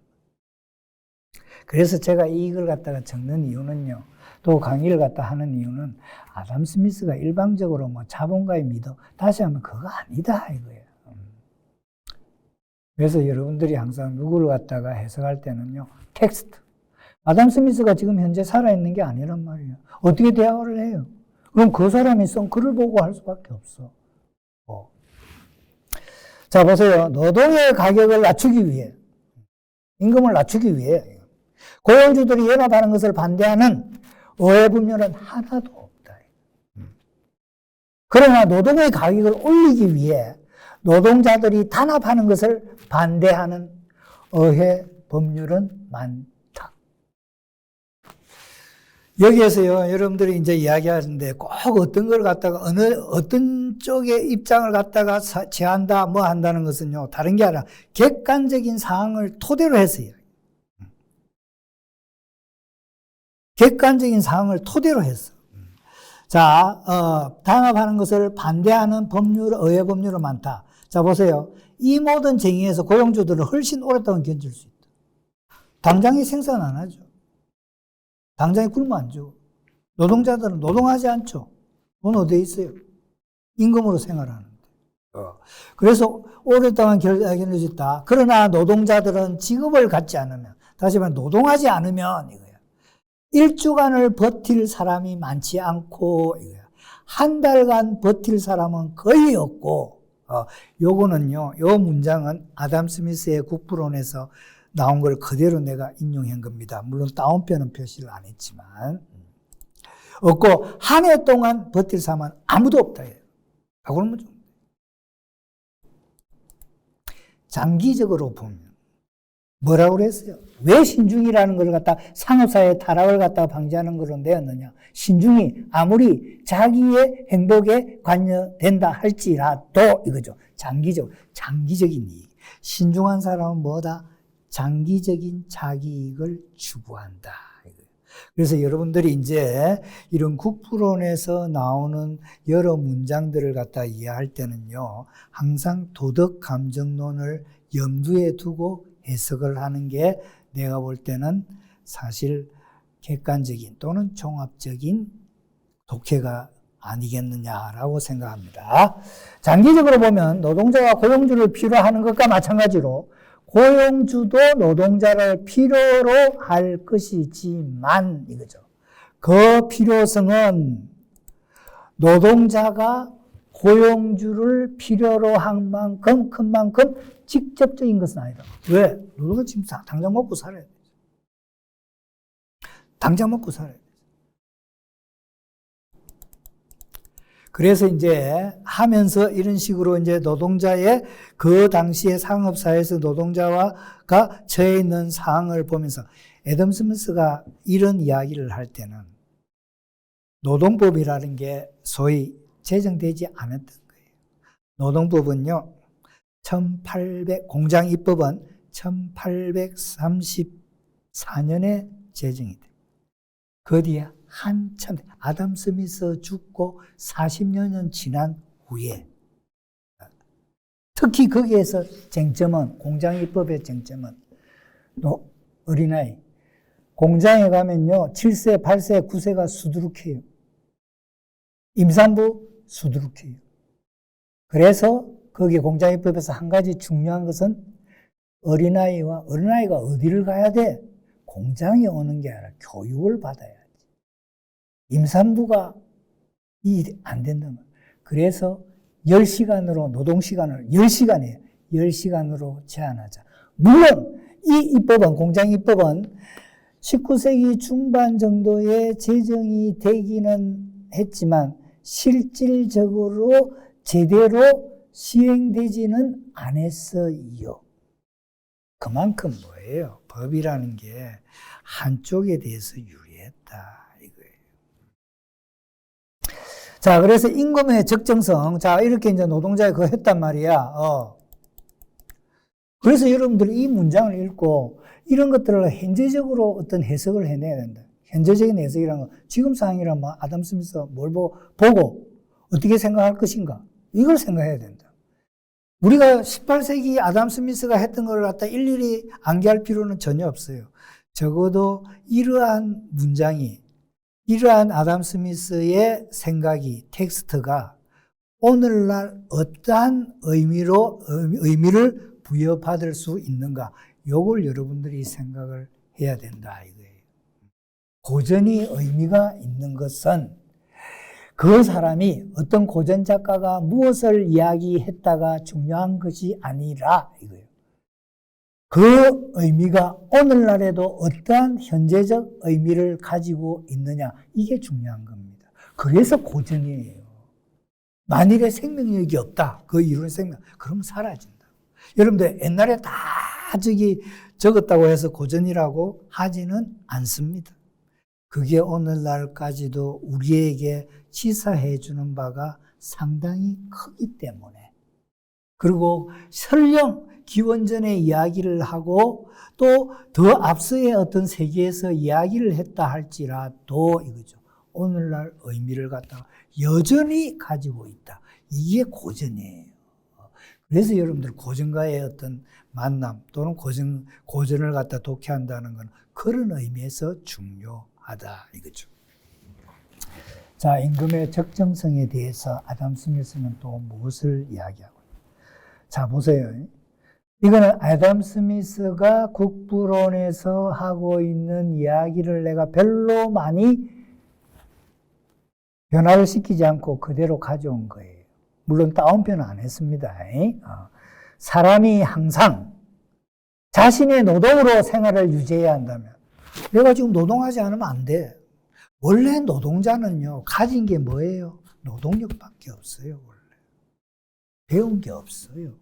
그래서 제가 이걸 갖다가 적는 이유는요, 또 강의를 갖다 하는 이유는 아담 스미스가 일방적으로 뭐 자본가의 믿어, 다시 하면 그거 아니다 이거예요. 그래서 여러분들이 항상 누구를 갖다가 해석할 때는요, 텍스트. 아담 스미스가 지금 현재 살아있는 게 아니란 말이에요. 어떻게 대화를 해요? 그럼 그 사람이 쓴 글을 보고 할 수밖에 없어. 자, 보세요. 노동의 가격을 낮추기 위해, 임금을 낮추기 위해 고용주들이 연합하는 것을 반대하는 의회분열은 하나도 없다. 그러나 노동의 가격을 올리기 위해 노동자들이 단합하는 것을 반대하는 의회 법률은 많다. 여기에서요, 여러분들이 이제 이야기하는데 꼭 어떤 걸 갖다가 어떤 쪽의 입장을 갖다가 제한다, 뭐 한다는 것은요, 다른 게 아니라 객관적인 사항을 토대로 해서요. 객관적인 사항을 토대로 했어. 자, 단합하는 것을 반대하는 의회 법률은 많다. 자, 보세요. 이 모든 쟁의에서 고용주들은 훨씬 오랫동안 견딜 수 있다. 당장에 생산 안 하죠. 당장에 굶어 안 줘. 노동자들은 노동하지 않죠. 돈 어디에 있어요? 임금으로 생활하는데. 그래서 오랫동안 견딜 수 있다. 그러나 노동자들은 직업을 갖지 않으면, 다시 말해 노동하지 않으면 이거야. 일주간을 버틸 사람이 많지 않고, 한 달간 버틸 사람은 거의 없고, 요거는요, 요 문장은 아담 스미스의 국부론에서 나온 걸 그대로 내가 인용한 겁니다. 물론 다운표는 표시를 안 했지만. 없고, 한 해 동안 버틸 사람은 아무도 없다. 그러면 좀 장기적으로 보면, 뭐라고 그랬어요? 왜 신중이라는 걸 갖다 상업사회의 타락을 갖다가 방지하는 걸로 내었느냐? 신중이 아무리 자기의 행복에 관여된다 할지라도 이거죠. 장기적인 이익. 신중한 사람은 뭐다? 장기적인 자기이익을 추구한다. 그래서 여러분들이 이제 이런 국부론에서 나오는 여러 문장들을 갖다 이해할 때는요, 항상 도덕 감정론을 염두에 두고 해석을 하는 게 내가 볼 때는 사실 객관적인 또는 종합적인 독해가 아니겠느냐라고 생각합니다. 장기적으로 보면 노동자가 고용주를 필요로 하는 것과 마찬가지로 고용주도 노동자를 필요로 할 것이지만 이거죠. 그 필요성은 노동자가 고용주를 필요로 한 만큼, 큰 만큼 직접적인 것은 아니다. 왜? 노동자 지금 당장 먹고 살아야 돼. 당장 먹고 살아야 돼. 그래서 이제 하면서 이런 식으로 이제 노동자의 그 당시의 상업사회에서 노동자가 처해 있는 상황을 보면서 애덤 스미스가 이런 이야기를 할 때는 노동법이라는 게 소위 제정되지 않았던 거예요. 노동법은요, 공장입법은 1834년에 제정이 돼요. 그 뒤에 한참, 아담 스미스 죽고 40여년 지난 후에, 특히 거기에서 쟁점은, 공장입법의 쟁점은, 어린아이, 공장에 가면요, 7세, 8세, 9세가 수두룩해요. 임산부 수두룩해요. 그래서 거기 공장입법에서 한 가지 중요한 것은 어린아이가 어디를 가야 돼? 공장에 오는 게 아니라 교육을 받아야지. 임산부가 일이 안 된다면. 그래서 10시간으로 노동시간을 10시간이에요. 10시간으로 제한하자. 물론 이 입법은, 공장입법은 19세기 중반 정도에 제정이 되기는 했지만 실질적으로 제대로 시행되지는 않았어요. 그만큼 뭐예요? 법이라는 게 한쪽에 대해서 유리했다 이거예요. 자, 그래서 임금의 적정성, 자 이렇게 이제 노동자가 그거 했단 말이야. 그래서 여러분들이 이 문장을 읽고 이런 것들을 현재적으로 어떤 해석을 해내야 된다. 현재적인 해석이라는 건 지금 상황이라면 아담 스미스가 뭘 보고 어떻게 생각할 것인가 이걸 생각해야 된다. 우리가 18세기 아담 스미스가 했던 걸 갖다 일일이 암기할 필요는 전혀 없어요. 적어도 이러한 문장이, 이러한 아담 스미스의 생각이, 텍스트가 오늘날 어떠한 의미를 부여받을 수 있는가, 요걸 여러분들이 생각을 해야 된다 이거예요. 고전이 의미가 있는 것은 그 사람이 어떤 고전 작가가 무엇을 이야기했다가 중요한 것이 아니라 이거예요. 그 의미가 오늘날에도 어떠한 현재적 의미를 가지고 있느냐, 이게 중요한 겁니다. 그래서 고전이에요. 만일에 생명력이 없다, 그 이론의 생명, 그러면 사라진다. 여러분들 옛날에 다 적었다고 해서 고전이라고 하지는 않습니다. 그게 오늘날까지도 우리에게 시사해 주는 바가 상당히 크기 때문에, 그리고 설령 기원전의 이야기를 하고 또 더 앞서의 어떤 세계에서 이야기를 했다 할지라도 이거죠. 오늘날 의미를 갖다가 여전히 가지고 있다. 이게 고전이에요. 그래서 여러분들 고전과의 어떤 만남 또는 고전을 갖다 독해한다는 건 그런 의미에서 중요하다 이거죠. 자, 임금의 적정성에 대해서 아담 스미스는 또 무엇을 이야기하고? 자, 보세요. 이거는 아담 스미스가 국부론에서 하고 있는 이야기를 내가 별로 많이 변화를 시키지 않고 그대로 가져온 거예요. 물론 다운표는 안 했습니다. 사람이 항상 자신의 노동으로 생활을 유지해야 한다면, 내가 지금 노동하지 않으면 안 돼. 원래 노동자는요, 가진 게 뭐예요? 노동력밖에 없어요, 원래. 배운 게 없어요.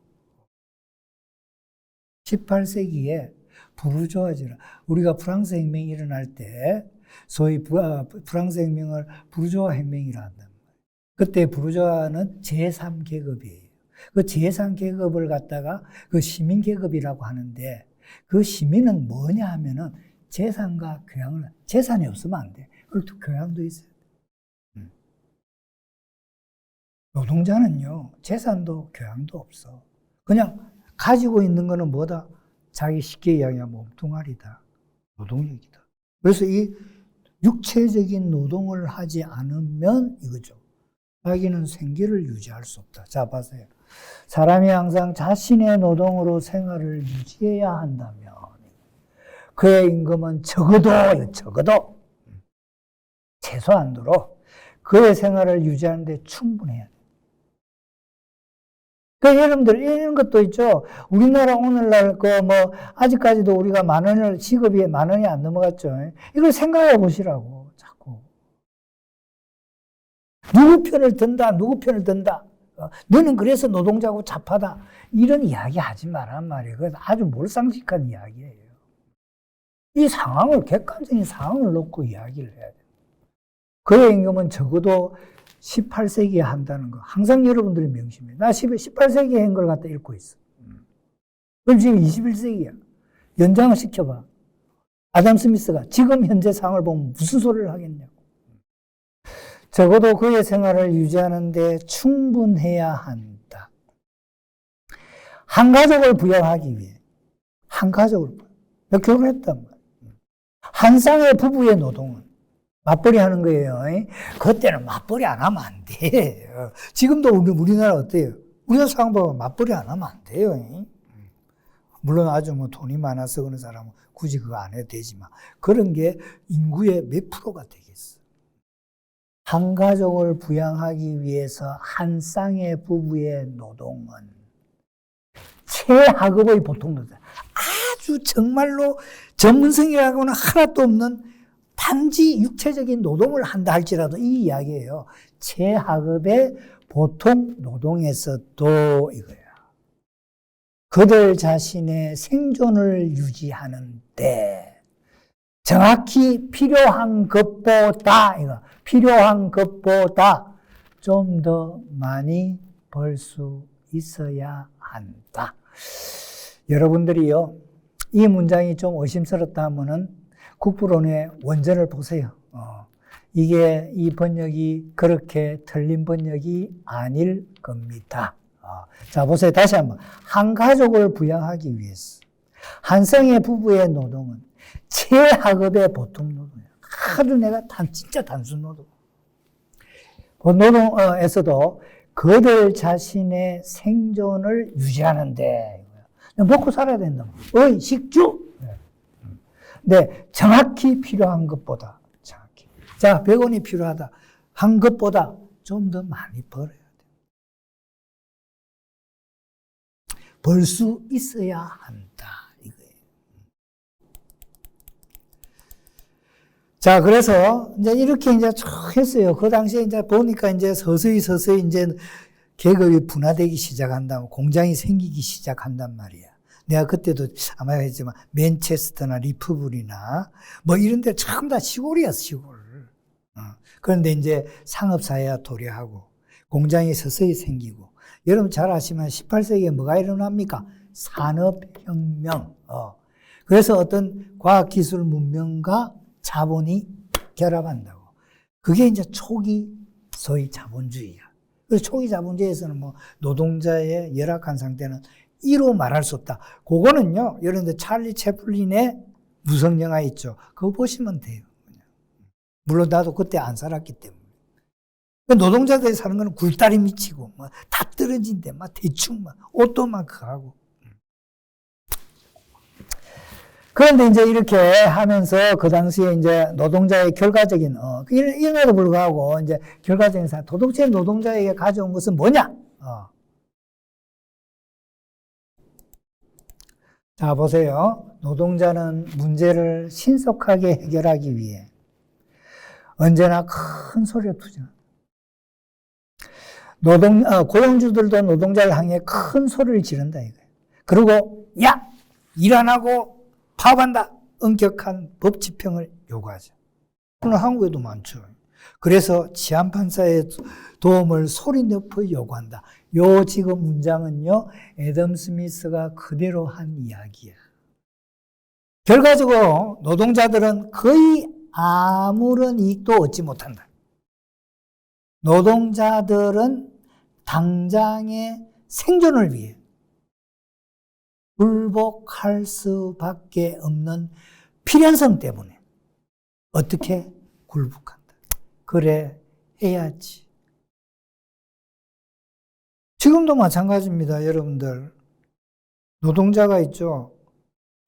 18세기에 부르주아지라, 우리가 프랑스 혁명이 일어날 때 소위 프랑스 혁명을 부르주아 혁명이라 한단 말이에요. 그때 부르주아는 제3계급이에요. 그 제3계급을 갖다가 그 시민계급이라고 하는데, 그 시민은 뭐냐 하면은 재산과 교양을, 재산이 없으면 안 돼. 그리고 교양도 있어야 돼. 노동자는요, 재산도 교양도 없어. 그냥 가지고 있는 거는 뭐다? 자기 쉽게 이야기하면 몸뚱아리다. 노동력이다. 그래서 이 육체적인 노동을 하지 않으면 이거죠. 자기는 생계를 유지할 수 없다. 자, 봐세요. 사람이 항상 자신의 노동으로 생활을 유지해야 한다면 그의 임금은 적어도 최소한도로 그의 생활을 유지하는 데 충분해야 돼요. 그러니까 여러분들 이런 것도 있죠. 우리나라 오늘날 아직까지도 우리가 시급이 10,000원이 안 넘어갔죠. 이걸 생각해 보시라고, 자꾸. 누구 편을 든다. 너는 그래서 노동자고 잡하다. 이런 이야기 하지 말란 말이에요. 그건 아주 몰상식한 이야기예요. 이 상황을, 객관적인 상황을 놓고 이야기를 해야 돼요. 그의 임금은 적어도 18세기에 한다는 거. 항상 여러분들이 명심해요. 나 18세기에 한 걸 갖다 읽고 있어. 그럼 지금 21세기야. 연장을 시켜봐. 아담 스미스가 지금 현재 상황을 보면 무슨 소리를 하겠냐고. 적어도 그의 생활을 유지하는 데 충분해야 한다. 한 가족을 부양하기 위해. 한 가족을 부양. 내가 결혼했단 말이야. 한 쌍의 부부의 노동은 맞벌이 하는 거예요. 그때는 맞벌이 안 하면 안 돼. 지금도 우리나라 어때요? 우리나라 상황 보면 맞벌이 안 하면 안 돼요. 물론 아주 돈이 많아서 그런 사람은 굳이 그거 안 해도 되지만, 그런 게 인구의 몇 프로가 되겠어. 한 가족을 부양하기 위해서 한 쌍의 부부의 노동은 최하급의 보통 노동. 아주 정말로 전문성이라고는 하나도 없는 단지 육체적인 노동을 한다 할지라도 이 이야기예요. 최하급의 보통 노동에서도 이거야. 그들 자신의 생존을 유지하는데 정확히 필요한 것보다 좀 더 많이 벌 수 있어야 한다. 여러분들이요, 이 문장이 좀 의심스럽다 하면은 국부론의 원전을 보세요. 이게 이 번역이 그렇게 틀린 번역이 아닐 겁니다. 자, 보세요. 다시 한번. 한 가족을 부양하기 위해서 한 쌍의 부부의 노동은 최하급의 보통 노동이에요. 아주 내가 진짜 단순 노동. 노동에서도 그들 자신의 생존을 유지하는데 먹고 살아야 된다. 식주. 네, 정확히 필요한 것보다 정확히. 자, 100원이 필요하다. 한 것보다 좀 더 많이 벌어야 돼. 벌 수 있어야 한다. 이거예요. 자, 그래서 이제 이렇게 이제 쭉 했어요. 그 당시에 이제 보니까 이제 서서히 이제 계급이 분화되기 시작한다. 공장이 생기기 시작한단 말이야. 내가 그때도 아마 했지만 맨체스터나 리프블이나 뭐 이런 데 전부 다 시골이야, 시골. 그런데 이제 상업사회와 도래하고 공장이 서서히 생기고 여러분 잘 아시면 18세기에 뭐가 일어납니까? 산업혁명. 그래서 어떤 과학기술 문명과 자본이 결합한다고. 그게 이제 초기 소위 자본주의야. 그래서 초기 자본주의에서는 뭐 노동자의 열악한 상태는 이로 말할 수 없다. 그거는요, 여러분들 찰리 채플린의 무성영화 있죠. 그거 보시면 돼요. 물론 나도 그때 안 살았기 때문에. 노동자들이 사는 거는 굴다리 미치고, 다 떨어진데, 대충, 옷도 막 하고. 그런데 이제 이렇게 하면서 그 당시에 이제 노동자의 결과적인, 이름에도 불구하고 이제 결과적인 도덕적 노동자에게 가져온 것은 뭐냐? 자, 보세요. 노동자는 문제를 신속하게 해결하기 위해 언제나 큰 소리를 투정한다. 고용주들도 노동자를 향해 큰 소리를 지른다, 이거예요. 그리고, 야! 일 안 하고 파업한다! 엄격한 법 집행을 요구하죠. 오늘 한국에도 많죠. 그래서 치안판사의 도움을 소리 높여 요구한다. 요 지금 문장은요, 애덤 스미스가 그대로 한 이야기야. 결과적으로 노동자들은 거의 아무런 이익도 얻지 못한다. 노동자들은 당장의 생존을 위해 굴복할 수밖에 없는 필연성 때문에 어떻게 굴복한다. 그래 해야지. 지금도 마찬가지입니다, 여러분들. 노동자가 있죠.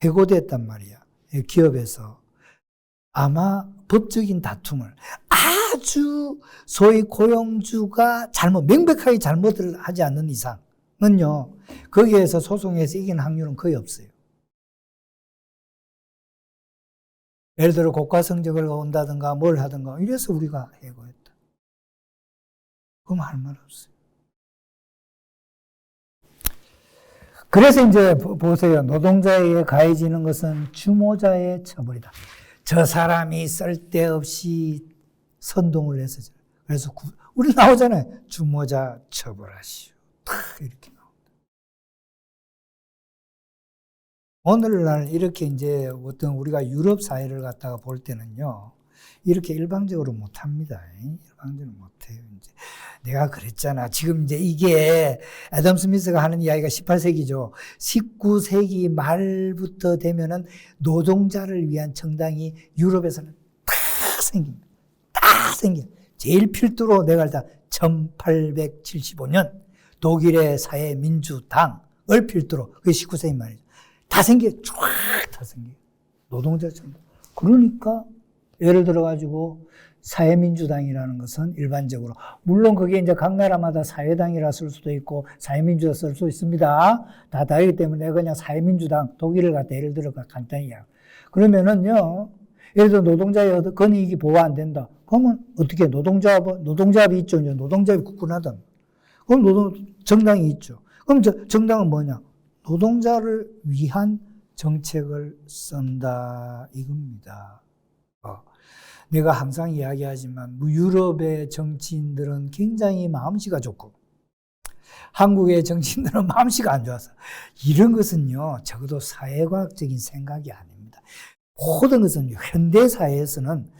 해고됐단 말이야. 기업에서. 아마 법적인 다툼을 아주 소위 고용주가 명백하게 잘못을 하지 않는 이상은요, 거기에서 소송에서 이긴 확률은 거의 없어요. 예를 들어 고가 성적을 온다든가 뭘 하든가 이래서 우리가 해고했다. 그럼 할 말 없어요. 그래서 이제 보세요. 노동자에게 가해지는 것은 주모자의 처벌이다. 저 사람이 쓸데없이 선동을 해서. 그래서 우리 나오잖아요. 주모자 처벌하시오. 이렇게 나옵니다. 오늘날 이렇게 이제 어떤 우리가 유럽 사회를 갖다가 볼 때는요, 이렇게 일방적으로 못 합니다. 일방적으로 못 해요. 이제 내가 그랬잖아. 지금 이제 이게 애덤 스미스가 하는 이야기가 18세기죠. 19세기 말부터 되면은 노동자를 위한 정당이 유럽에서는 다 생깁니다. 다 생겨. 제일 필두로 내가 알다 1875년 독일의 사회민주당을 필두로, 그게 19세기 말이죠. 다 생겨. 쫙 다 생겨. 노동자 정당. 그러니까 예를 들어가지고 사회민주당이라는 것은 일반적으로, 물론 그게 이제 각 나라마다 사회당이라 쓸 수도 있고 사회민주당 쓸 수 있습니다. 다 다르기 때문에 그냥 사회민주당, 독일을 갖다 예를 들어 간단히 이야기. 그러면은요, 예를 들어 노동자의 권익이 보호 안 된다. 그러면 어떻게 노동조합이 있죠. 이제 노동조합이 굳건하다. 그럼 정당이 있죠. 그럼 정당은 뭐냐? 노동자를 위한 정책을 쓴다 이겁니다. 내가 항상 이야기하지만 유럽의 정치인들은 굉장히 마음씨가 좋고 한국의 정치인들은 마음씨가 안 좋아서 이런 것은요 적어도 사회과학적인 생각이 아닙니다. 모든 것은 현대 사회에서는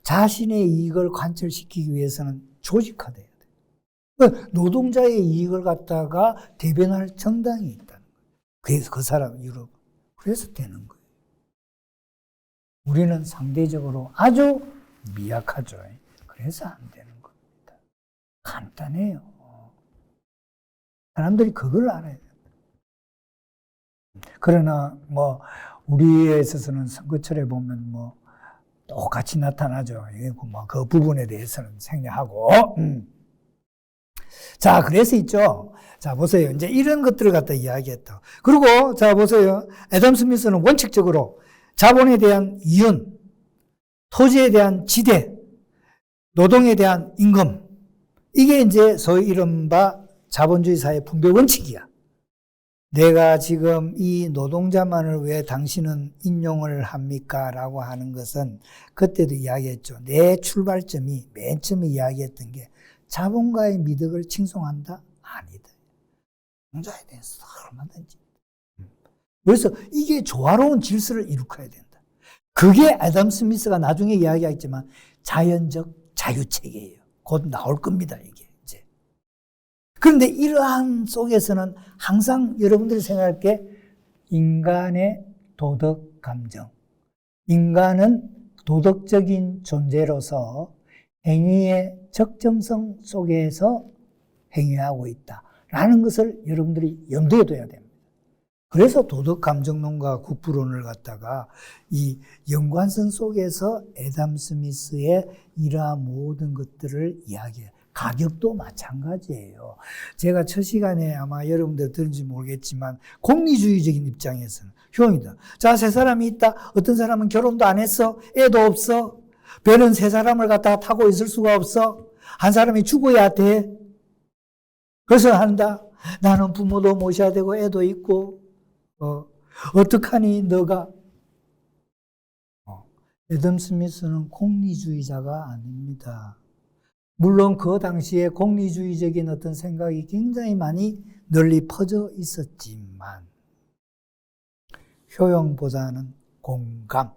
자신의 이익을 관철시키기 위해서는 조직화돼야 돼요. 노동자의 이익을 갖다가 대변할 정당이 있다는 거예요. 그래서 그 사람 유럽 그래서 되는 거예요. 우리는 상대적으로 아주 미약하죠. 그래서 안 되는 겁니다. 간단해요. 사람들이 그걸 알아야 돼요. 그러나 우리에 있어서는 선거철에 보면 똑같이 나타나죠. 그 부분에 대해서는 생략하고. 자, 그래서 있죠. 자, 보세요. 이제 이런 것들을 갖다 이야기했다. 그리고, 자, 보세요. 애덤 스미스는 원칙적으로 자본에 대한 이윤, 토지에 대한 지대, 노동에 대한 임금, 이게 이제 소위 이른바 자본주의 사회 분배 원칙이야. 내가 지금 이 노동자만을 왜 당신은 인용을 합니까? 라고 하는 것은 그때도 이야기했죠. 내 출발점이 맨 처음에 이야기했던 게 자본가의 미덕을 칭송한다? 아니다. 노동자에 대해서 얼마든지. 그래서 이게 조화로운 질서를 이룩해야 된다. 그게 애덤 스미스가 나중에 이야기했지만 자연적 자유체계예요. 곧 나올 겁니다, 이게. 이제. 그런데 이러한 속에서는 항상 여러분들이 생각할 게 인간의 도덕 감정. 인간은 도덕적인 존재로서 행위의 적정성 속에서 행위하고 있다라는 것을 여러분들이 염두에 둬야 됩니다. 그래서 도덕감정론과 국부론을 갖다가 이 연관성 속에서 애덤 스미스의 이러한 모든 것들을 이야기해요. 가격도 마찬가지예요. 제가 첫 시간에 아마 여러분들 들은지 모르겠지만 공리주의적인 입장에서는 효용이다. 자, 세 사람이 있다. 어떤 사람은 결혼도 안 했어. 애도 없어. 배는 세 사람을 갖다가 타고 있을 수가 없어. 한 사람이 죽어야 돼. 그래서 한다. 나는 부모도 모셔야 되고 애도 있고 어떡하니 너가. 애덤 스미스는 공리주의자가 아닙니다. 물론 그 당시에 공리주의적인 어떤 생각이 굉장히 많이 널리 퍼져 있었지만 효용보다는 공감,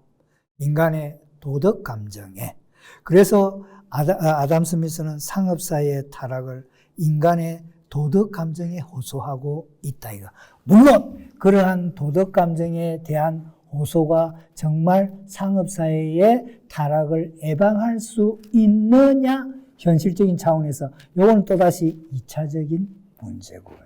인간의 도덕 감정에. 그래서 아담 스미스는 상업사회의 타락을 인간의 도덕 감정에 호소하고 있다 이거. 물론 그러한 도덕 감정에 대한 호소가 정말 상업사회의 타락을 예방할 수 있느냐? 현실적인 차원에서 요건 또다시 2차적인 문제고요.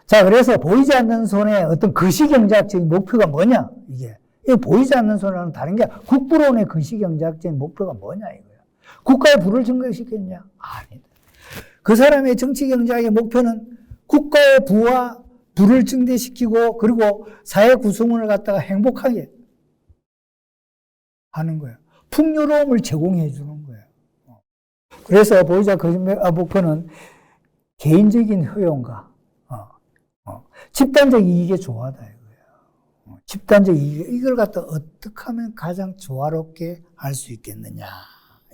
자, 그래서 보이지 않는 손의 어떤 거시경제학적인 목표가 뭐냐? 이게 보이지 않는 손은 다른 게 국부론의 거시경제학적인 목표가 뭐냐 이거야. 국가의 부를 증대시켰냐? 아니다. 그 사람의 정치경제학의 목표는 국가의 부와 부를 증대시키고 그리고 사회 구성원을 갖다가 행복하게 하는 거예요. 풍요로움을 제공해 주는 거예요. 그래서 보이자 목표는 개인적인 효용과 집단적 이익에 조화다 이거예요. 집단적 이익, 이걸 갖다 어떻게 하면 가장 조화롭게 할 수 있겠느냐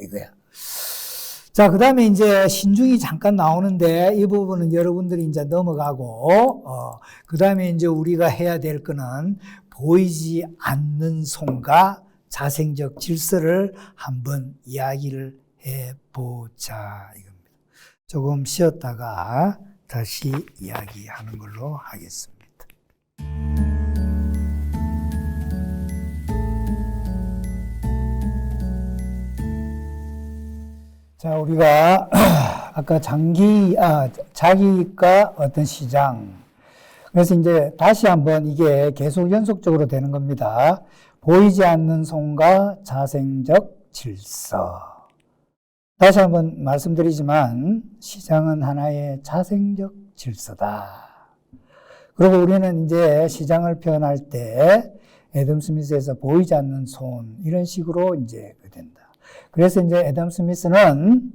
이거야. 자, 그 다음에 이제 신중이 잠깐 나오는데 이 부분은 여러분들이 이제 넘어가고 그 다음에 이제 우리가 해야 될 거는 보이지 않는 손과 자생적 질서를 한번 이야기를 해보자 이겁니다. 조금 쉬었다가 다시 이야기하는 걸로 하겠습니다. 자, 우리가 아까 자기가 어떤 시장. 그래서 이제 다시 한번 이게 계속 연속적으로 되는 겁니다. 보이지 않는 손과 자생적 질서. 다시 한번 말씀드리지만 시장은 하나의 자생적 질서다. 그리고 우리는 이제 시장을 표현할 때 애덤 스미스에서 보이지 않는 손 이런 식으로 이제 된다. 그래서 이제 애덤 스미스는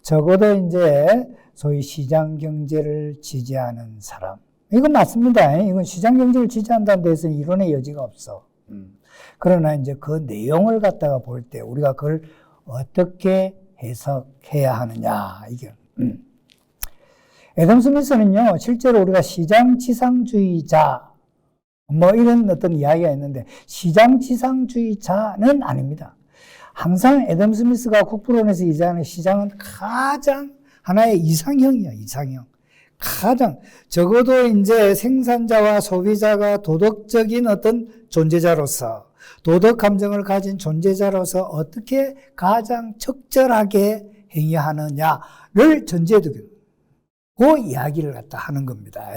적어도 이제 소위 시장 경제를 지지하는 사람. 이건 맞습니다. 이건 시장 경제를 지지한다는 데서 이론의 여지가 없어. 그러나 이제 그 내용을 갖다가 볼 때 우리가 그걸 어떻게 해석해야 하느냐, 이게. 애덤 스미스는요, 실제로 우리가 시장지상주의자, 뭐 이런 어떤 이야기가 있는데, 시장지상주의자는 아닙니다. 항상 애덤 스미스가 국부론에서 이야기하는 시장은 가장 하나의 이상형이야, 이상형. 가장, 적어도 이제 생산자와 소비자가 도덕적인 어떤 존재자로서, 도덕 감정을 가진 존재자로서 어떻게 가장 적절하게 행위하느냐를 전제해 두고, 그 이야기를 갖다 하는 겁니다.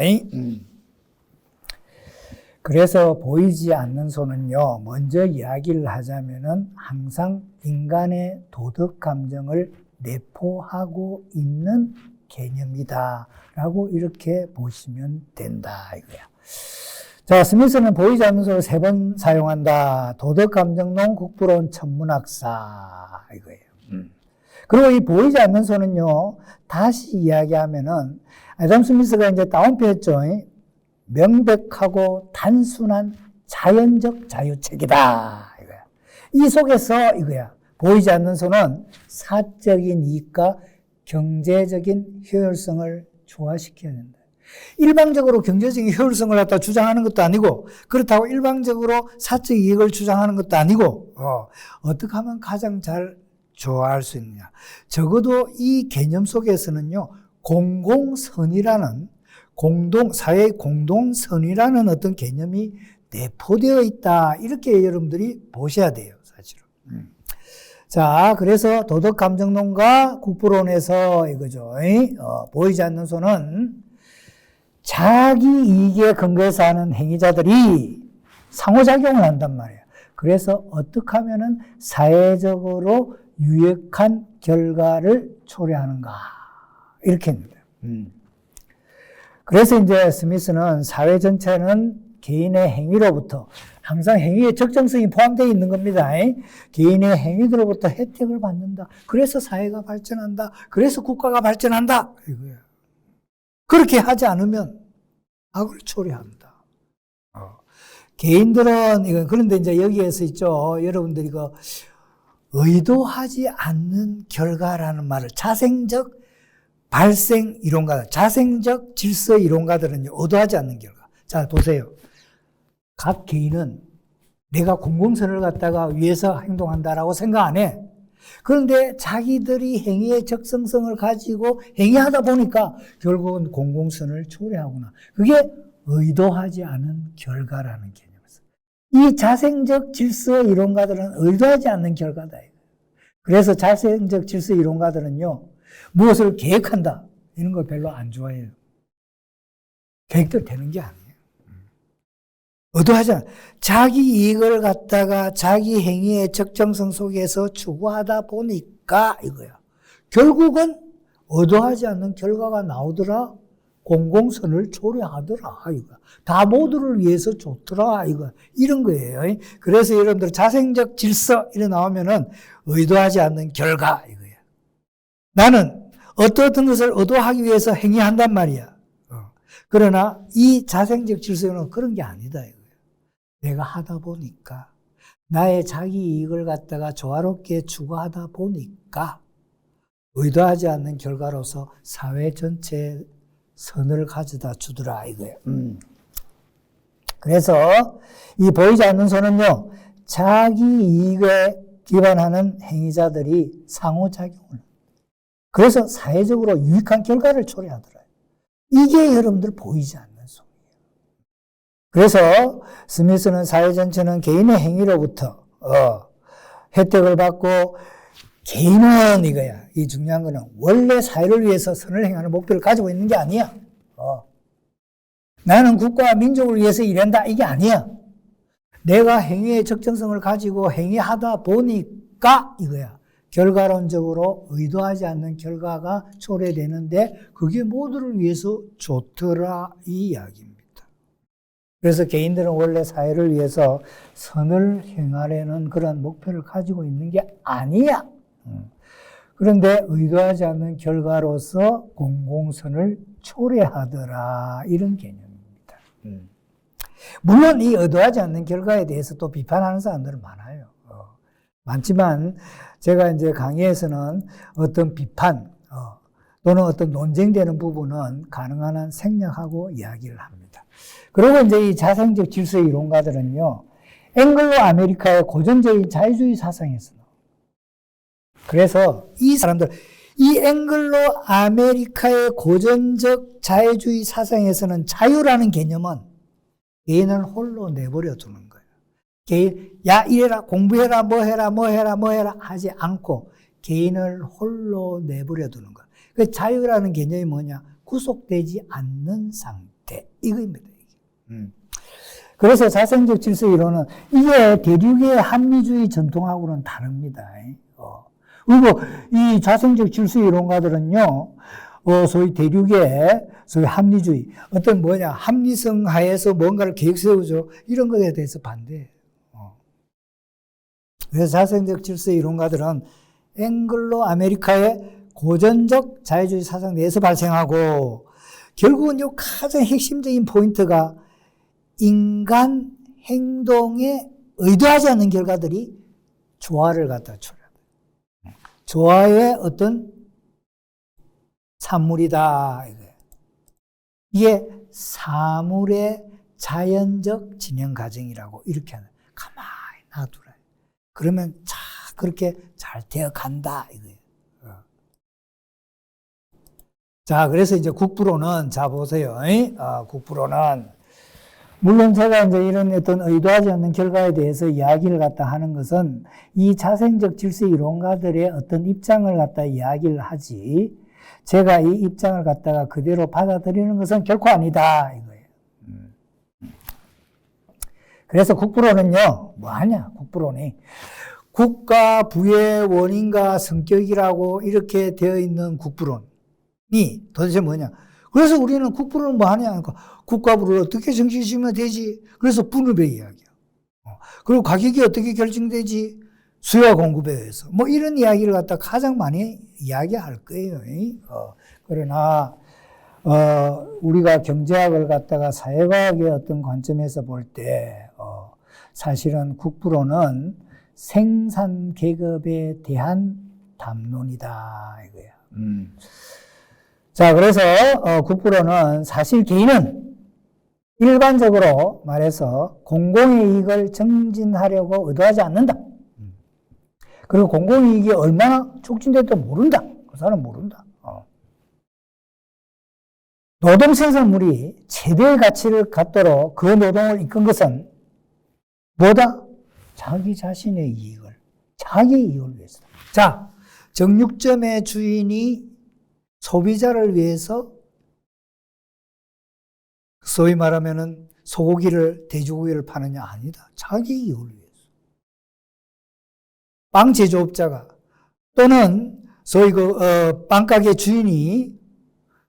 그래서 보이지 않는 손은요, 먼저 이야기를 하자면은 항상 인간의 도덕 감정을 내포하고 있는 개념이다라고 이렇게 보시면 된다 이거야. 자, 스미스는 보이지 않는 손을 3번 사용한다. 도덕 감정론 국부론 천문학사 이거예요. 그리고 이 보이지 않는 손은요, 다시 이야기하면은, 애덤 스미스가 이제 다운표했죠. 명백하고 단순한 자연적 자유책이다. 이거야. 이 속에서 이거야. 보이지 않는 손은 사적인 이익과 경제적인 효율성을 조화시켜야 된다. 일방적으로 경제적인 효율성을 갖다 주장하는 것도 아니고, 그렇다고 일방적으로 사적 이익을 주장하는 것도 아니고, 어떻게 하면 가장 잘 조화할 수 있느냐. 적어도 이 개념 속에서는요, 공공선이라는, 사회의 공동선이라는 어떤 개념이 내포되어 있다. 이렇게 여러분들이 보셔야 돼요, 사실은. 자, 그래서 도덕감정론과 국부론에서 이거죠. 보이지 않는 손은 자기 이익에 근거해서 하는 행위자들이 상호작용을 한단 말이에요. 그래서 어떻게 하면은 사회적으로 유익한 결과를 초래하는가. 이렇게 합니다. 그래서 이제 스미스는 사회 전체는 개인의 행위로부터 항상 행위의 적정성이 포함되어 있는 겁니다. 개인의 행위들로부터 혜택을 받는다. 그래서 사회가 발전한다. 그래서 국가가 발전한다. 이거예요. 그렇게 하지 않으면 악을 초래한다. 개인들은 이건 그런데 이제 여기에서 있죠. 여러분들이 그 의도하지 않는 결과라는 말을 자생적 발생 이론가, 자생적 질서 이론가들은 의도하지 않는 결과. 자, 보세요. 각 개인은 내가 공공선을 갖다가 위해서 행동한다라고 생각 안 해. 그런데 자기들이 행위의 적성성을 가지고 행위하다 보니까 결국은 공공선을 초래하구나. 그게 의도하지 않은 결과라는 개념이었어요. 이 자생적 질서 이론가들은 의도하지 않는 결과다. 그래서 자생적 질서 이론가들은요, 무엇을 계획한다. 이런 걸 별로 안 좋아해요. 계획대로 되는 게 아니에요. 의도하지 않아. 자기 이익을 갖다가 자기 행위의 적정성 속에서 추구하다 보니까 이거야. 결국은 의도하지 않는 결과가 나오더라. 공공선을 초래하더라. 이거. 다 모두를 위해서 좋더라. 이거. 이런 거예요. 그래서 여러분들 자생적 질서 이래 나오면은 의도하지 않는 결과 이거야. 나는 어떤 것을 의도하기 위해서 행위한단 말이야. 그러나 이 자생적 질서는 그런 게 아니다. 이거야. 내가 하다 보니까 나의 자기 이익을 갖다가 조화롭게 추구하다 보니까 의도하지 않는 결과로서 사회 전체에 선을 가져다 주더라 이거예요. 그래서 이 보이지 않는 선은요, 자기 이익에 기반하는 행위자들이 상호작용을. 그래서 사회적으로 유익한 결과를 초래하더라. 이게 여러분들 보이지 않는 손이에요. 그래서 스미스는 사회 전체는 개인의 행위로부터 혜택을 받고 개인은 이거야. 이 중요한 거는 원래 사회를 위해서 선을 행하는 목표를 가지고 있는 게 아니야. 나는 국가와 민족을 위해서 일한다. 이게 아니야. 내가 행위의 적정성을 가지고 행위하다 보니까 이거야. 결과론적으로 의도하지 않는 결과가 초래되는데 그게 모두를 위해서 좋더라 이 이야기입니다. 그래서 개인들은 원래 사회를 위해서 선을 행하려는 그런 목표를 가지고 있는 게 아니야. 그런데 의도하지 않는 결과로서 공공선을 초래하더라. 이런 개념입니다. 물론 이 의도하지 않는 결과에 대해서 또 비판하는 사람들은 많아요. 많지만 제가 이제 강의에서는 어떤 비판 또는 어떤 논쟁되는 부분은 가능한 한 생략하고 이야기를 합니다. 그리고 이제 이 자생적 질서 이론가들은요, 앵글로 아메리카의 고전적인 자유주의 사상에서 그래서 이 사람들, 이 앵글로 아메리카의 고전적 자유주의 사상에서는 자유라는 개념은 개인을 홀로 내버려 두는 거예요. 개인, 야, 이래라, 공부해라, 뭐 해라 하지 않고 개인을 홀로 내버려 두는 거예요. 그 자유라는 개념이 뭐냐? 구속되지 않는 상태. 이거입니다. 그래서 자생적 질서 이론은 이게 대륙의 합리주의 전통하고는 다릅니다. 그리고 이 자생적 질서 이론가들은요, 소위 대륙의 소위 합리주의, 어떤 합리성 하에서 뭔가를 계획 세우죠. 이런 것에 대해서 반대해요. 그래서 자생적 질서 이론가들은 앵글로 아메리카의 고전적 자유주의 사상 내에서 발생하고, 결국은 이 가장 핵심적인 포인트가 인간 행동에 의도하지 않는 결과들이 조화를 갖다 초래합니다. 조화의 어떤 산물이다. 이게 사물의 자연적 진행 과정이라고 이렇게 하는. 가만히 놔두라. 그러면 그렇게 잘 되어 간다. 이거예요. 자, 그래서 이제 국부론은, 자, 보세요. 국부론은, 물론 제가 이제 이런 어떤 의도하지 않는 결과에 대해서 이야기를 갖다 하는 것은 이 자생적 질서 이론가들의 어떤 입장을 갖다 이야기를 하지, 제가 이 입장을 갖다가 그대로 받아들이는 것은 결코 아니다. 이거예요. 그래서 국부론은요, 뭐 하냐, 국부론이. 국가 부의 원인과 성격이라고 이렇게 되어 있는 국부론이 도대체 뭐냐. 그래서 우리는 국부론은 뭐 하냐 하니까 국가부를 어떻게 정시시면 되지. 그래서 분업의 이야기야. 그리고 가격이 어떻게 결정되지. 수요와 공급에 의해서. 뭐 이런 이야기를 갖다 가장 많이 이야기할 거예요. 그러나 우리가 경제학을 갖다가 사회과학의 어떤 관점에서 볼 때 사실은 국부론은 생산 계급에 대한 담론이다 이거야. 자, 그래서 국부론은 사실 개인은 일반적으로 말해서 공공의 이익을 증진하려고 의도하지 않는다. 그리고 공공이익이 얼마나 촉진될지 모른다. 그 사람은 모른다. 노동 생산물이 최대의 가치를 갖도록 그 노동을 이끈 것은 뭐다? 자기 자신의 이익을, 자기 이익을 위해서다. 자, 정육점의 주인이 소비자를 위해서 소위 말하면은 소고기를, 돼지고기를 파느냐? 아니다. 자기 이익을 위해서. 빵 제조업자가 또는 소위 빵가게 주인이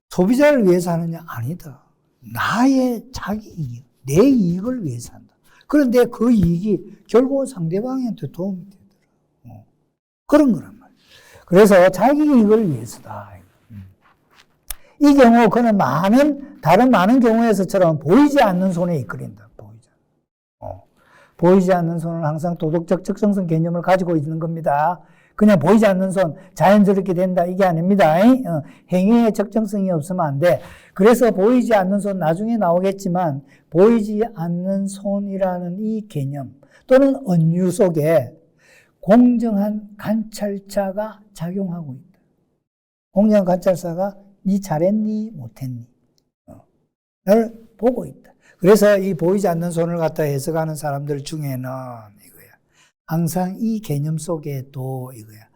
소비자를 위해서 하느냐? 아니다. 나의 자기 이익, 내 이익을 위해서 한다. 그런데 그 이익이 결국은 상대방한테 도움이 되더라. 그런 거란 말이야. 그래서 자기 이익을 위해서다. 이 경우 그는 다른 많은 경우에서처럼 보이지 않는 손에 이끌린다. 보이지 않는 손은 항상 도덕적 적정성 개념을 가지고 있는 겁니다. 그냥 보이지 않는 손, 자연스럽게 된다, 이게 아닙니다. 행위에 적정성이 없으면 안 돼. 그래서 보이지 않는 손 나중에 나오겠지만, 보이지 않는 손이라는 이 개념, 또는 언유 속에 공정한 관찰자가 작용하고 있다. 공정한 관찰자가 니 잘했니, 못했니? 를 보고 있다. 그래서 이 보이지 않는 손을 갖다 해석하는 사람들 중에는 이거야. 항상 이 개념 속에 또 이거야.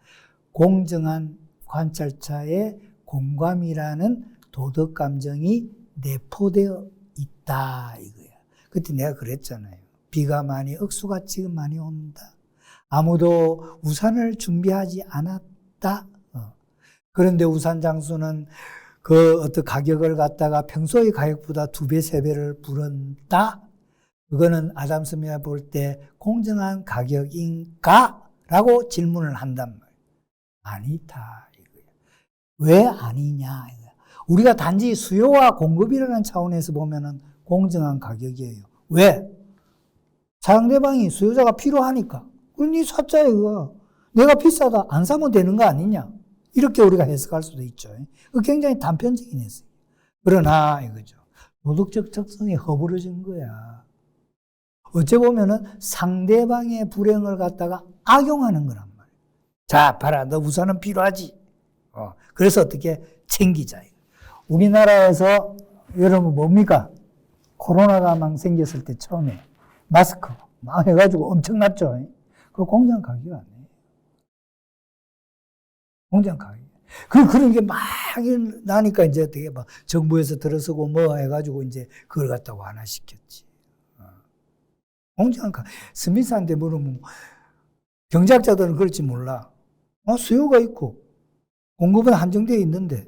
공정한 관찰자의 공감이라는 도덕 감정이 내포되어 있다 이거야. 그때 내가 그랬잖아요. 비가 많이 억수같이 많이 온다. 아무도 우산을 준비하지 않았다. 그런데 우산 장수는 그 어떤 가격을 갖다가 평소의 가격보다 2배, 3배를 부른다? 그거는 아담 스미가 볼 때 공정한 가격인가? 라고 질문을 한단 말이에요. 아니다. 왜 아니냐. 우리가 단지 수요와 공급이라는 차원에서 보면은 공정한 가격이에요. 왜? 상대방이 수요자가 필요하니까. 네 사자 이거. 내가 비싸다 안 사면 되는 거 아니냐. 이렇게 우리가 해석할 수도 있죠. 굉장히 단편적인 해석. 그러나 이거죠. 도덕적 적성이 허물어진 거야. 어째 보면은 상대방의 불행을 갖다가 악용하는 거란 말이야. 자, 봐라. 너 우산은 필요하지. 그래서 어떻게 챙기자. 우리나라에서 여러분 뭡니까? 코로나가 막 생겼을 때 처음에 마스크 막 해가지고 엄청났죠. 그거 공정 가격 아니에요. 공정 가격. 그런 게 막 나니까 이제 되게 막 정부에서 들어서고 뭐 해가지고 이제 그걸 갖다가 완화시켰지. 공정한 가격. 스미스한테 물으면 경제학자들은 그럴지 몰라. 수요가 있고 공급은 한정되어 있는데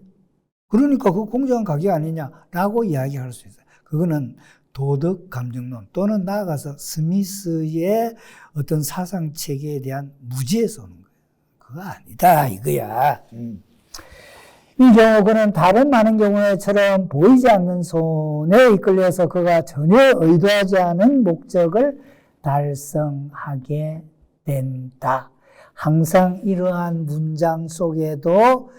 그러니까 그 공정한 가격 아니냐라고 이야기할 수 있어요. 그거는 도덕 감정론 또는 나아가서 스미스의 어떤 사상 체계에 대한 무지에서 오는 거예요. 그거 아니다 이거야. 이 경우 그는 다른 많은 경우에처럼 보이지 않는 손에 이끌려서 그가 전혀 의도하지 않은 목적을 달성하게 된다. 항상 이러한 문장 속에도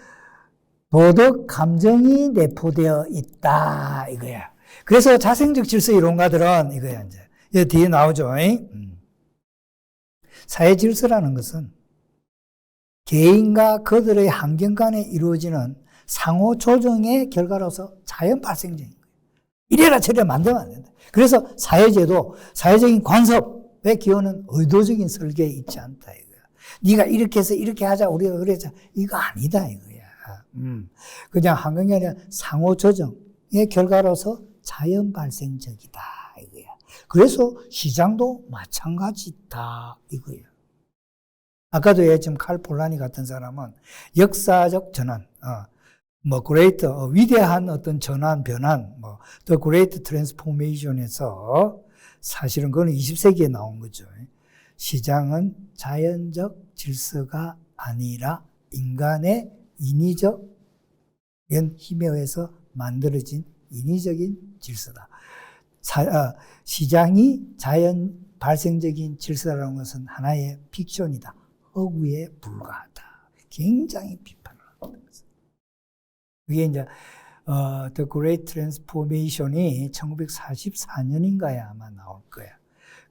도덕 감정이 내포되어 있다 이거야. 그래서 자생적 질서 이론가들은 이거야 이제 뒤에 나오죠. 사회 질서라는 것은 개인과 그들의 환경 간에 이루어지는 상호 조정의 결과로서 자연 발생적인 거예요. 이래라 저래라 만들면 안 된다. 그래서 사회제도, 사회적인 관습의 기원은 의도적인 설계에 있지 않다 이거야. 네가 이렇게 해서 이렇게 하자 우리가 그러자 이거 아니다 이거야. 그냥 환경이 아니라 상호 조정의 결과로서 자연 발생적이다 이거야. 그래서 시장도 마찬가지다 이거야. 아까도 얘기했지만 칼 폴라니 같은 사람은 역사적 전환, 위대한 어떤 전환, 변환, The Great Transformation에서 사실은 그건 20세기에 나온 거죠. 시장은 자연적 질서가 아니라 인간의 인위적 힘에 의해서 만들어진 인위적인 질서다. 시장이 자연 발생적인 질서라는 것은 하나의 픽션이다. 허구에 불과하다. 굉장히 비판을 합니다. 그게 이제 The Great Transformation이 1944년인가에 아마 나올 거야.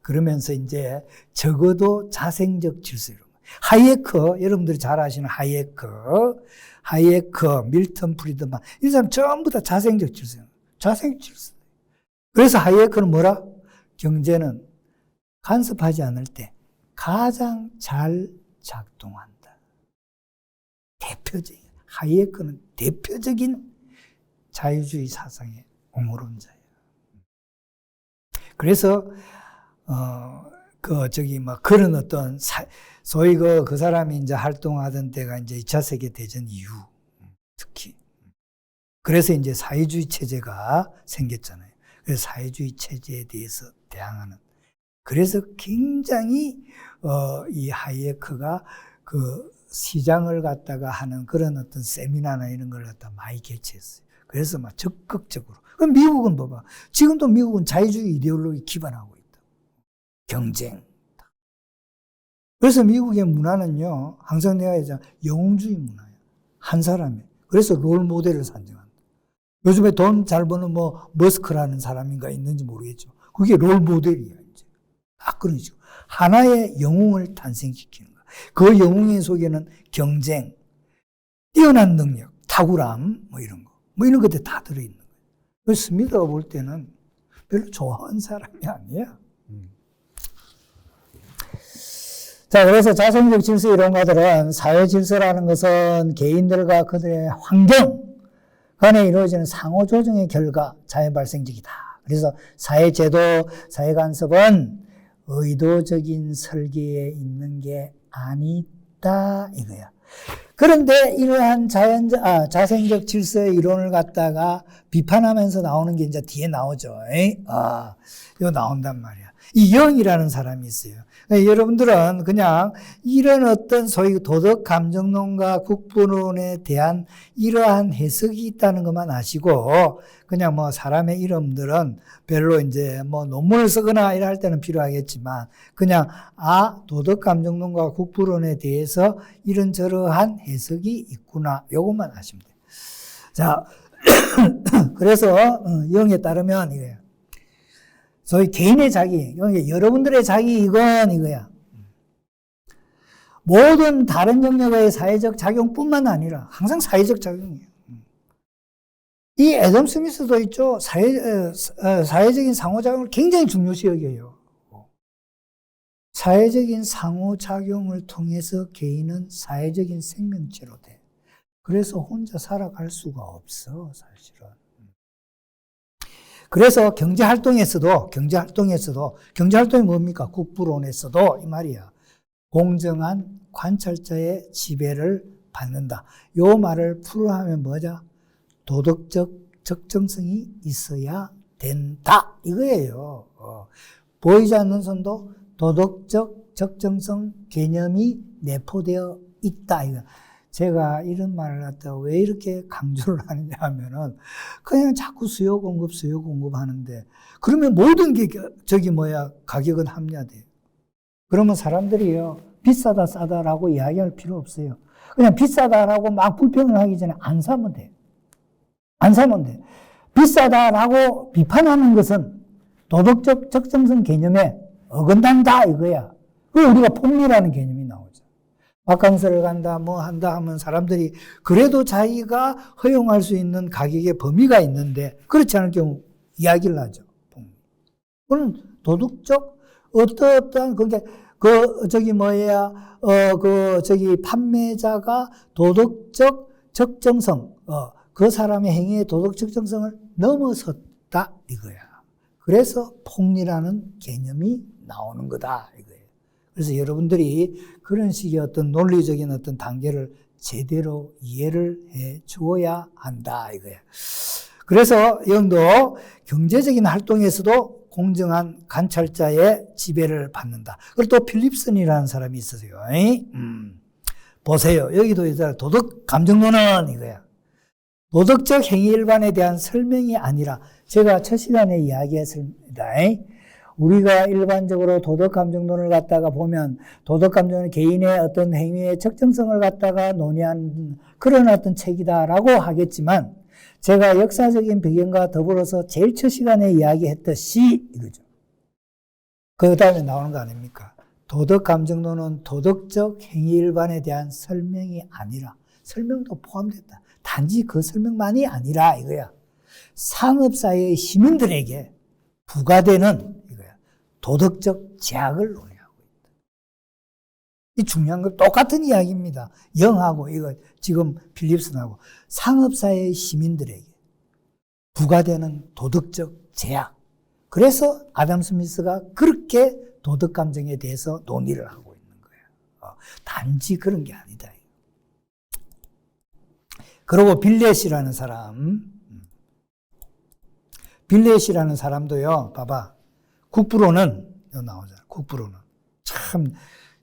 그러면서 이제 적어도 자생적 질서 이런 거. 하이에크, 여러분들이 잘 아시는 하이에크, 밀턴 프리드만 이 사람 전부 다 자생적 질서. 자생적 질서. 그래서 하이에크는 뭐라? 경제는 간섭하지 않을 때 가장 잘 작동한다. 대표적인 하이에크는 대표적인 자유주의 사상의 옹호론자예요. 그래서 그런 어떤 소위 그 사람이 이제 활동하던 때가 이제 2차 세계 대전 이후 특히 그래서 이제 사회주의 체제가 생겼잖아요. 그래서 사회주의 체제에 대해서 대항하는 그래서 굉장히 이 하이에크가 그 시장을 갖다가 하는 그런 어떤 세미나나 이런 걸 갖다 많이 개최했어요. 그래서 막 적극적으로. 그럼 미국은 봐봐. 지금도 미국은 자유주의 이데올로기 기반하고 있다. 경쟁. 그래서 미국의 문화는요, 항상 내가 얘기하잖아. 영웅주의 문화예요. 한 사람이. 그래서 롤 모델을 산정한다. 요즘에 돈 잘 버는 머스크라는 사람인가 있는지 모르겠죠. 그게 롤 모델이야, 이제. 딱 그런 식으로. 하나의 영웅을 탄생시키는 거야. 그 영웅의 속에는 경쟁, 뛰어난 능력, 탁월함, 이런 거. 이런 것들 다 들어있는 거예요. 스미드가 볼 때는 별로 좋아하는 사람이 아니야. 자, 그래서 자생적 질서 이론가들은 사회 질서라는 것은 개인들과 그들의 환경 간에 이루어지는 상호 조정의 결과 자연 발생적이다. 그래서 사회 제도, 사회 간섭은 의도적인 설계에 있는 게 아니다 이거야. 그런데 이러한 자생적 질서의 이론을 갖다가 비판하면서 나오는 게 이제 뒤에 나오죠. 이거 나온단 말이야. 이 영이라는 사람이 있어요. 여러분들은 그냥 이런 어떤 소위 도덕 감정론과 국부론에 대한 이러한 해석이 있다는 것만 아시고, 그냥 뭐 사람의 이름들은 별로 이제 뭐 논문을 쓰거나 이럴 때는 필요하겠지만, 그냥 도덕 감정론과 국부론에 대해서 이런저러한 해석이 있구나, 요것만 아시면 돼요. 자, 그래서 영에 따르면 이거예요. 소위 개인의 자기, 여러분들의 자기 이건 이거야. 모든 다른 영역의 사회적 작용뿐만 아니라 항상 사회적 작용이에요. 이 애덤 스미스도 있죠. 사회적인 상호작용을 굉장히 중요시 여겨요. 사회적인 상호작용을 통해서 개인은 사회적인 생명체로 돼. 그래서 혼자 살아갈 수가 없어, 사실은. 그래서 경제활동이 뭡니까? 국부론에서도 이 말이야. 공정한 관찰자의 지배를 받는다. 요 말을 풀어하면 뭐죠? 도덕적 적정성이 있어야 된다. 이거예요. 보이지 않는 선도 도덕적 적정성 개념이 내포되어 있다. 이거. 제가 이런 말을 갖다가 왜 이렇게 강조를 하느냐 하면은 그냥 자꾸 수요 공급 하는데 그러면 모든 게 가격은 합리화돼요. 그러면 사람들이요 비싸다 싸다라고 이야기할 필요 없어요. 그냥 비싸다라고 막 불평을 하기 전에 안 사면 돼. 비싸다라고 비판하는 것은 도덕적 적정성 개념에 어긋난다 이거야. 그 우리가 폭리라는 개념이 나오죠. 바캉스를 간다, 뭐 한다 하면 사람들이 그래도 자기가 허용할 수 있는 가격의 범위가 있는데 그렇지 않을 경우 이야기를 하죠. 그건 도덕적 어떠한 판매자가 도덕적 적정성, 그 사람의 행위의 도덕적 적정성을 넘어섰다 이거야. 그래서 폭리라는 개념이 나오는 거다 이거예요. 그래서 여러분들이 그런 식의 어떤 논리적인 어떤 단계를 제대로 이해를 해 주어야 한다 이거예요. 그래서 영도 경제적인 활동에서도 공정한 관찰자의 지배를 받는다. 그리고 또 필립슨이라는 사람이 있으세요. 보세요. 여기도 있잖아요. 도덕 감정론은 이거야. 도덕적 행위 일반에 대한 설명이 아니라 제가 첫 시간에 이야기했습니다. 우리가 일반적으로 도덕감정론을 갖다가 보면 도덕감정은 개인의 어떤 행위의 적정성을 갖다가 논의한 그런 어떤 책이다라고 하겠지만 제가 역사적인 배경과 더불어서 제일 첫 시간에 이야기했듯이 이거죠. 그 다음에 나오는 거 아닙니까? 도덕감정론은 도덕적 행위 일반에 대한 설명이 아니라 설명도 포함됐다. 단지 그 설명만이 아니라 이거야. 상업사회의 시민들에게 부과되는 도덕적 제약을 논의하고 있다. 이 중요한 건 똑같은 이야기입니다. 영하고 이거 지금 필립슨하고 상업사회의 시민들에게 부과되는 도덕적 제약. 그래서 아담 스미스가 그렇게 도덕감정에 대해서 논의를 하고 있는 거예요. 단지 그런 게 아니다. 그리고 빌렛이라는 사람도요. 봐봐. 국부론은 나오잖아요. 국부론은 참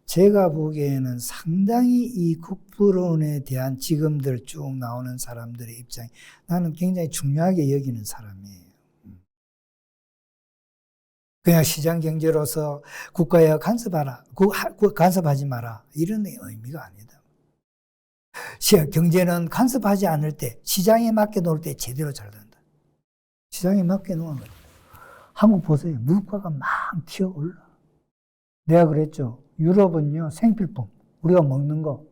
제가 보기에는 상당히 이 국부론에 대한 지금들 쭉 나오는 사람들의 입장이 나는 굉장히 중요하게 여기는 사람이에요. 그냥 시장 경제로서 국가에 간섭하지 마라 이런 의미가 아니다. 경제는 간섭하지 않을 때 시장에 맞게 놓을 때 제대로 잘 된다. 시장에 맞게 놓은 거예요. 한국 보세요. 물가가 막 튀어올라. 내가 그랬죠. 유럽은요, 생필품. 우리가 먹는 거.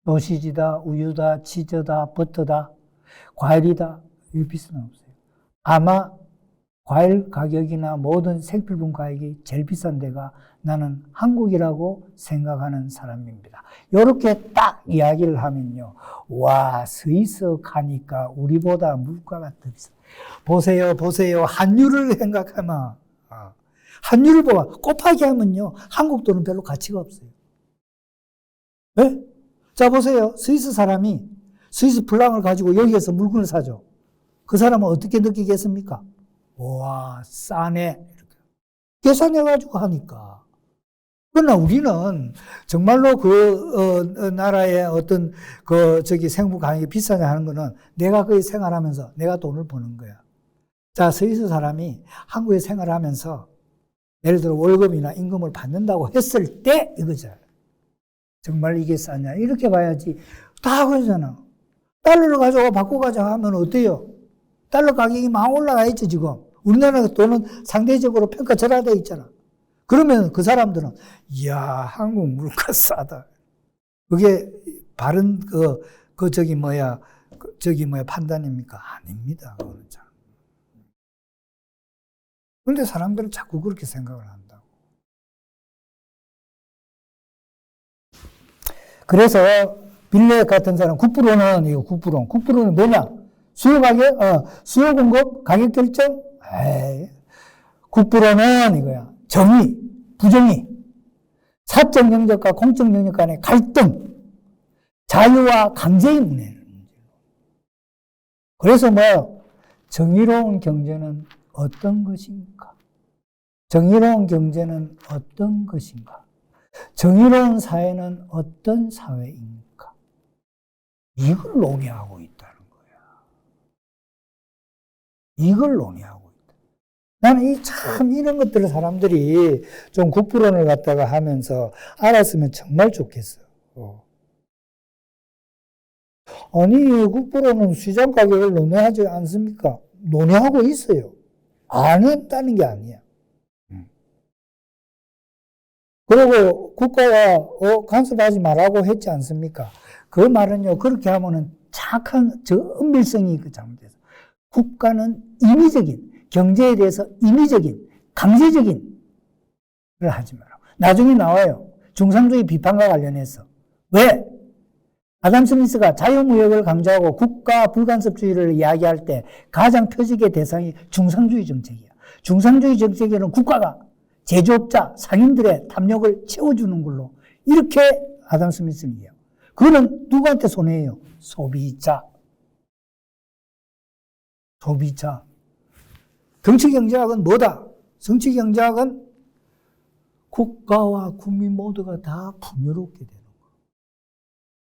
소시지다, 우유다, 치즈다, 버터다, 과일이다. 이거 비싼 거 없어요. 아마 과일 가격이나 모든 생필품 가격이 제일 비싼 데가 나는 한국이라고 생각하는 사람입니다. 이렇게 딱 이야기를 하면요. 와, 스위스 가니까 우리보다 물가가 더 비싸. 보세요. 환율을 생각하면, 환율을 곱하기 하면요. 한국 돈은 별로 가치가 없어요. 네? 자, 보세요. 스위스 사람이 스위스 프랑을 가지고 여기에서 물건을 사죠. 그 사람은 어떻게 느끼겠습니까? 와, 싸네. 이렇게. 계산해가지고 하니까. 그러나 우리는 정말로 나라의 어떤 생활 가격이 비싸냐 하는 거는 내가 거기 생활하면서 내가 돈을 버는 거야. 자, 스위스 사람이 한국에 생활하면서 예를 들어 월급이나 임금을 받는다고 했을 때 이거죠. 정말 이게 싸냐. 이렇게 봐야지. 다 그러잖아. 달러를 가져와 바꿔가자 하면 어때요? 달러 가격이 막 올라가 있죠, 지금. 우리나라 돈은 상대적으로 평가절하되어 있잖아. 그러면 그 사람들은, 이야, 한국 물가 싸다. 그게 바른, 판단입니까? 아닙니다. 그런데 사람들은 자꾸 그렇게 생각을 한다고. 그래서, 빌레 같은 사람, 9%는, 이거 9%. 9%는 뭐냐? 수요 가격, 수요 공급, 가격 결정? 에이. 9%는 이거야. 정의, 부정의, 사적 영역과 공적 영역 간의 갈등, 자유와 강제의 문제. 그래서 정의로운 경제는 어떤 것인가? 정의로운 경제는 어떤 것인가? 정의로운 사회는 어떤 사회입니까? 이걸 논의하고 있다는 거야. 이걸 논의하고 있다. 나는 참 이런 것들을 사람들이 좀 국부론을 갖다가 하면서 알았으면 정말 좋겠어. 아니, 국부론은 시장 가격을 논의하지 않습니까? 논의하고 있어요. 안 했다는 게 아니야. 그리고 국가가 간섭하지 말라고 했지 않습니까? 그 말은요, 그렇게 하면은 착한 은밀성이 잘못돼서 국가는 임의적인, 경제에 대해서 임의적인, 강제적인 걸 하지 말라고. 나중에 나와요. 중상주의 비판과 관련해서. 왜? 아담 스미스가 자유무역을 강조하고 국가 불간섭주의를 이야기할 때 가장 표적의 대상이 중상주의 정책이야. 중상주의 정책에는 국가가 제조업자, 상인들의 탐욕을 채워주는 걸로 이렇게 아담 스미스는 이해해요. 그거는 누구한테 손해예요? 소비자. 소비자. 정치경제학은 뭐다? 정치경제학은 국가와 국민 모두가 다 풍요롭게 되는 거예요.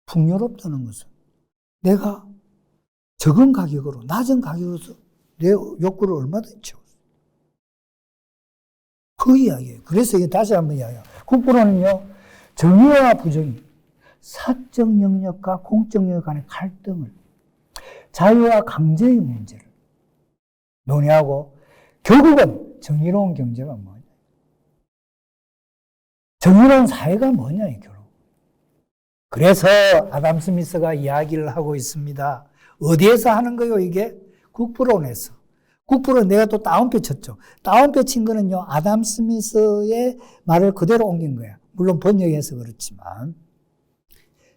풍요롭다는 것은 내가 적은 가격으로, 낮은 가격으로서 내 욕구를 얼마든지 채웠어. 그 이야기예요. 그래서 이게 다시 한번 이야기해요. 국부론은요, 정의와 부정의, 사적 영역과 공적 영역 간의 갈등을, 자유와 강제의 문제를 논의하고, 결국은 정의로운 경제가 뭐냐? 정의로운 사회가 뭐냐, 이 결국. 그래서 아담 스미스가 이야기를 하고 있습니다. 어디에서 하는 거예요, 이게? 국부론에서. 국부론 내가 또 다운표 쳤죠. 다운표 친 거는요, 아담 스미스의 말을 그대로 옮긴 거야. 물론 번역해서 그렇지만.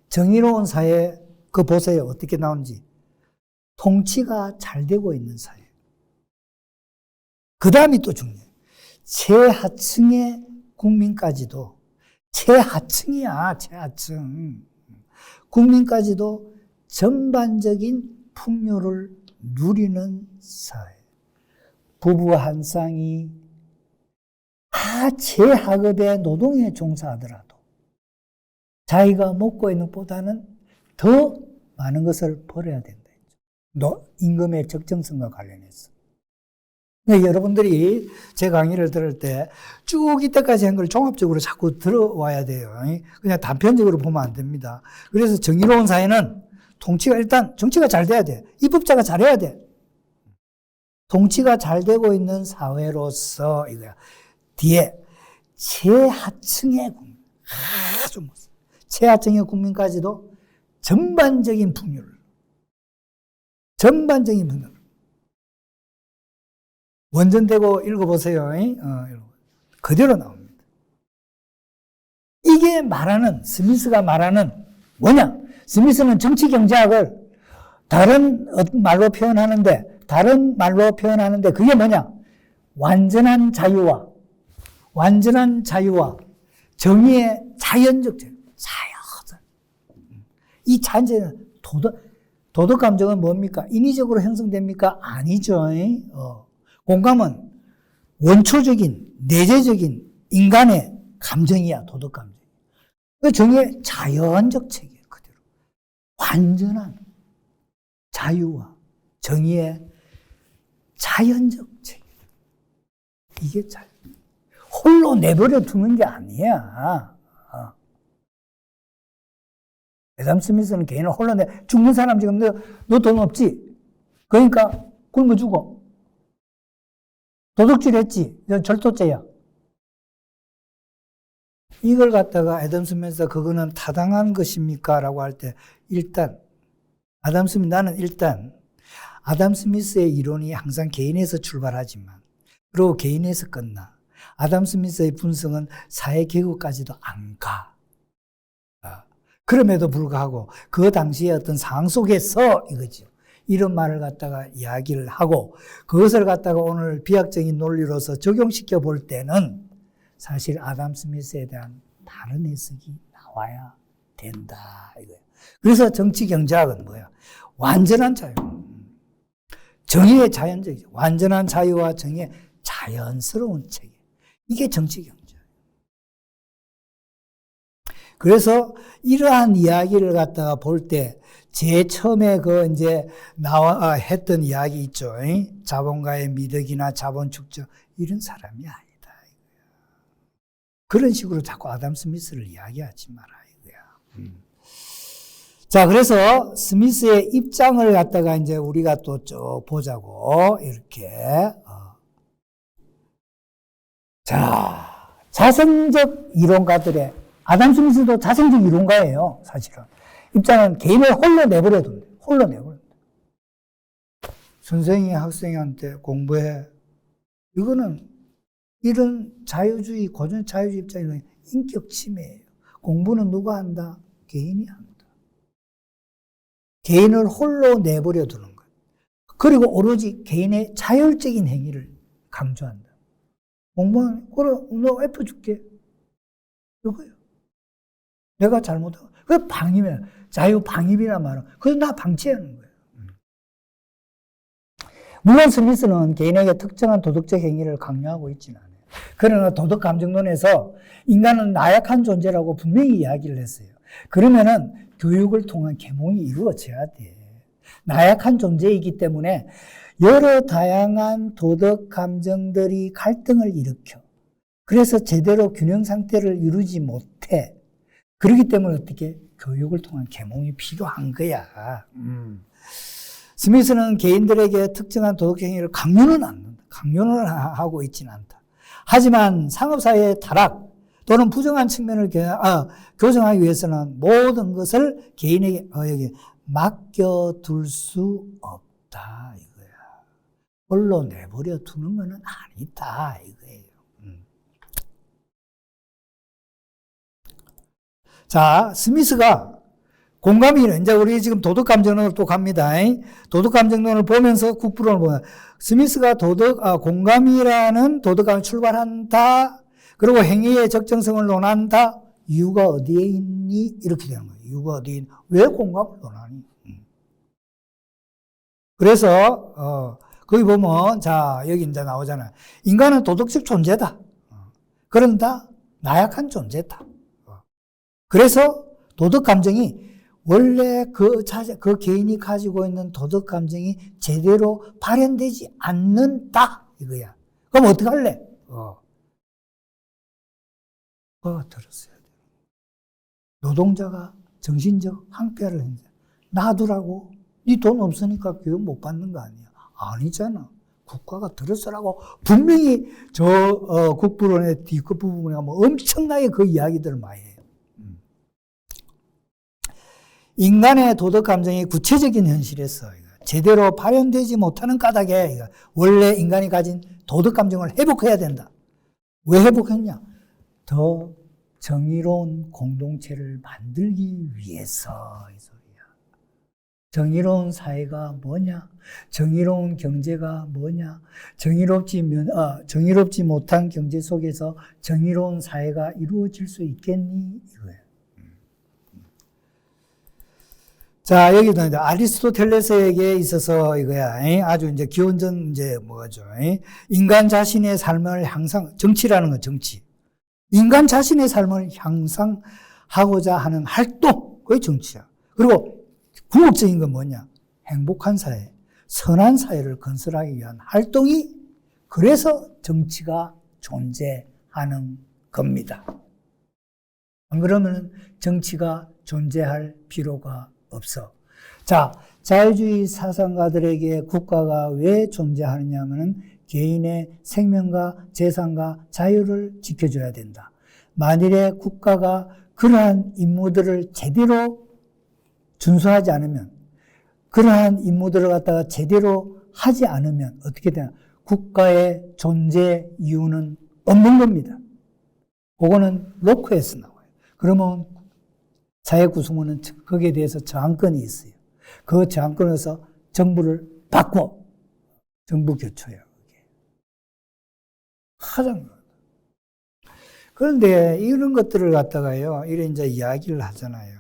정의로운 사회, 그거 보세요. 어떻게 나오는지. 통치가 잘 되고 있는 사회. 그 다음이 또 중요해요. 최하층의 국민까지도, 최하층이야, 최하층. 국민까지도 전반적인 풍요를 누리는 사회. 부부 한 쌍이 최하급의 노동에 종사하더라도 자기가 먹고 있는 것보다는 더 많은 것을 벌어야 된다. 임금의 적정성과 관련해서. 그러니까 여러분들이 제 강의를 들을 때 쭉 이때까지 한 걸 종합적으로 자꾸 들어와야 돼요. 그냥 단편적으로 보면 안 됩니다. 그래서 정의로운 사회는 통치가 일단 정치가 잘 돼야 돼. 입법자가 잘해야 돼. 통치가 잘 되고 있는 사회로서 이거야. 뒤에 최하층의 국민, 아주 최하층의 국민까지도 전반적인 풍요를, 원전되고 읽어보세요. 그대로 나옵니다. 이게 말하는, 스미스가 말하는 뭐냐? 스미스는 정치경제학을 다른 말로 표현하는데 그게 뭐냐? 완전한 자유와 정의의 자연적 자유. 이 자연적인 도덕 감정은 뭡니까? 인위적으로 형성됩니까? 아니죠. 공감은 원초적인 내재적인 인간의 감정이야. 도덕 감정. 그 정의의 자연적 체계 그대로 완전한 자유와 정의의 자연적 체계. 이게 자유. 홀로 내버려 두는 게 아니야. 애덤 스미스는 개인을 홀로 죽는 사람 지금 너 돈 없지? 그러니까 굶어 죽어. 도둑질 했지? 너 절도죄야. 이걸 갖다가 애덤 스미스가 그거는 타당한 것입니까? 라고 할 때 일단 나는 일단 아담 스미스의 이론이 항상 개인에서 출발하지만 그리고 개인에서 끝나. 아담 스미스의 분석은 사회 계급까지도 안 가. 그럼에도 불구하고 그 당시의 어떤 상황 속에서 이거죠. 이런 말을 갖다가 이야기를 하고 그것을 갖다가 오늘 비약적인 논리로서 적용시켜 볼 때는 사실 아담 스미스에 대한 다른 해석이 나와야 된다. 이거예요. 그래서 정치 경제학은 뭐야? 완전한 자유. 정의의 자연적이죠. 완전한 자유와 정의의 자연스러운 체계. 이게 정치 경제예요. 그래서 이러한 이야기를 갖다가 볼 때 제일 처음에 했던 이야기 있죠. 자본가의 미덕이나 자본 축적 이런 사람이 아니다. 그런 식으로 자꾸 아담 스미스를 이야기하지 마라 이거야. 자, 그래서 스미스의 입장을 갖다가 이제 우리가 또 쭉 보자고 이렇게. 자, 자생적 이론가들의 아담 스미스도 자생적 이론가예요, 사실은. 입장은 개인을 홀로 내버려 둔다. 홀로 내버려 둔다. 선생이 학생한테 공부해. 이거는 이런 자유주의, 고전 자유주의 입장에서는 인격 침해예요. 공부는 누가 한다? 개인이 한다. 개인을 홀로 내버려 두는 거예요. 그리고 오로지 개인의 자율적인 행위를 강조한다. 공부하면, 그래, 너 F 줄게. 이거예요. 내가 잘못하고. 그 방임이야. 자유 방임이란 말은. 그래서 나 방치하는 거예요. 물론 스미스는 개인에게 특정한 도덕적 행위를 강요하고 있지는 않아요. 그러나 도덕 감정론에서 인간은 나약한 존재라고 분명히 이야기를 했어요. 그러면은 교육을 통한 계몽이 이루어져야 돼. 나약한 존재이기 때문에 여러 다양한 도덕 감정들이 갈등을 일으켜. 그래서 제대로 균형 상태를 이루지 못해. 그렇기 때문에 어떻게 교육을 통한 계몽이 필요한 거야. 스미스는 개인들에게 특정한 도덕 행위를 강요는 않는다. 강요를 하고 있지는 않다. 하지만 상업사회의 타락 또는 부정한 측면을 교정하기 위해서는 모든 것을 개인에게 맡겨둘 수 없다 이거야. 홀로 내버려 두는 것은 아니다 이거예요. 자, 스미스가 공감이래. 이제 우리 지금 도덕감정론을 또 갑니다. 도덕감정론을 보면서 국부론을 보면 스미스가 공감이라는 도덕감을 출발한다. 그리고 행위의 적정성을 논한다. 이유가 어디에 있니? 이렇게 되는 거예요. 이유가 어디에 있니? 왜 공감을 논하니? 그래서 거기 보면 자 여기 이제 나오잖아요. 인간은 도덕적 존재다. 그런다 나약한 존재다. 그래서 도덕 감정이 원래 그 개인이 가지고 있는 도덕 감정이 제대로 발현되지 않는다 이거야. 그럼 어떻게 할래? 그거 들었어야 돼. 노동자가 정신적 항폐를 했는데 놔두라고? 네 돈 없으니까 교육 못 받는 거 아니야? 아니잖아. 국가가 들었으라고 분명히 국부론의 뒤끝 부분에 가면 엄청나게 그 이야기들을 많이 해요. 인간의 도덕 감정이 구체적인 현실에서 제대로 발현되지 못하는 까닭에 원래 인간이 가진 도덕 감정을 회복해야 된다. 왜 회복했냐? 더 정의로운 공동체를 만들기 위해서 이 소리야. 정의로운 사회가 뭐냐? 정의로운 경제가 뭐냐? 정의롭지 못한 경제 속에서 정의로운 사회가 이루어질 수 있겠니? 이거예요. 자, 여기도 이제 아리스토텔레스에게 있어서 이거야. 아주 이제 기원전 이제 뭐죠? 인간 자신의 삶을 정치라는 건 정치. 인간 자신의 삶을 향상하고자 하는 활동, 그게 정치야. 그리고 궁극적인 건 뭐냐? 행복한 사회, 선한 사회를 건설하기 위한 활동이 그래서 정치가 존재하는 겁니다. 안 그러면 정치가 존재할 필요가 없어. 자, 자유주의 사상가들에게 국가가 왜 존재하느냐 하면은 개인의 생명과 재산과 자유를 지켜줘야 된다. 만일에 국가가 그러한 임무들을 제대로 준수하지 않으면, 그러한 임무들을 갖다가 제대로 하지 않으면 어떻게 되나? 국가의 존재 이유는 없는 겁니다. 그거는 로크에서 나와요. 그러면 사회 구성원은 거기에 대해서 저항권이 있어요. 그 저항권에서 정부를 바꿔. 정부 교초예요. 가장. 그런데 이런 것들을 갖다가요, 이런 이제 이야기를 하잖아요.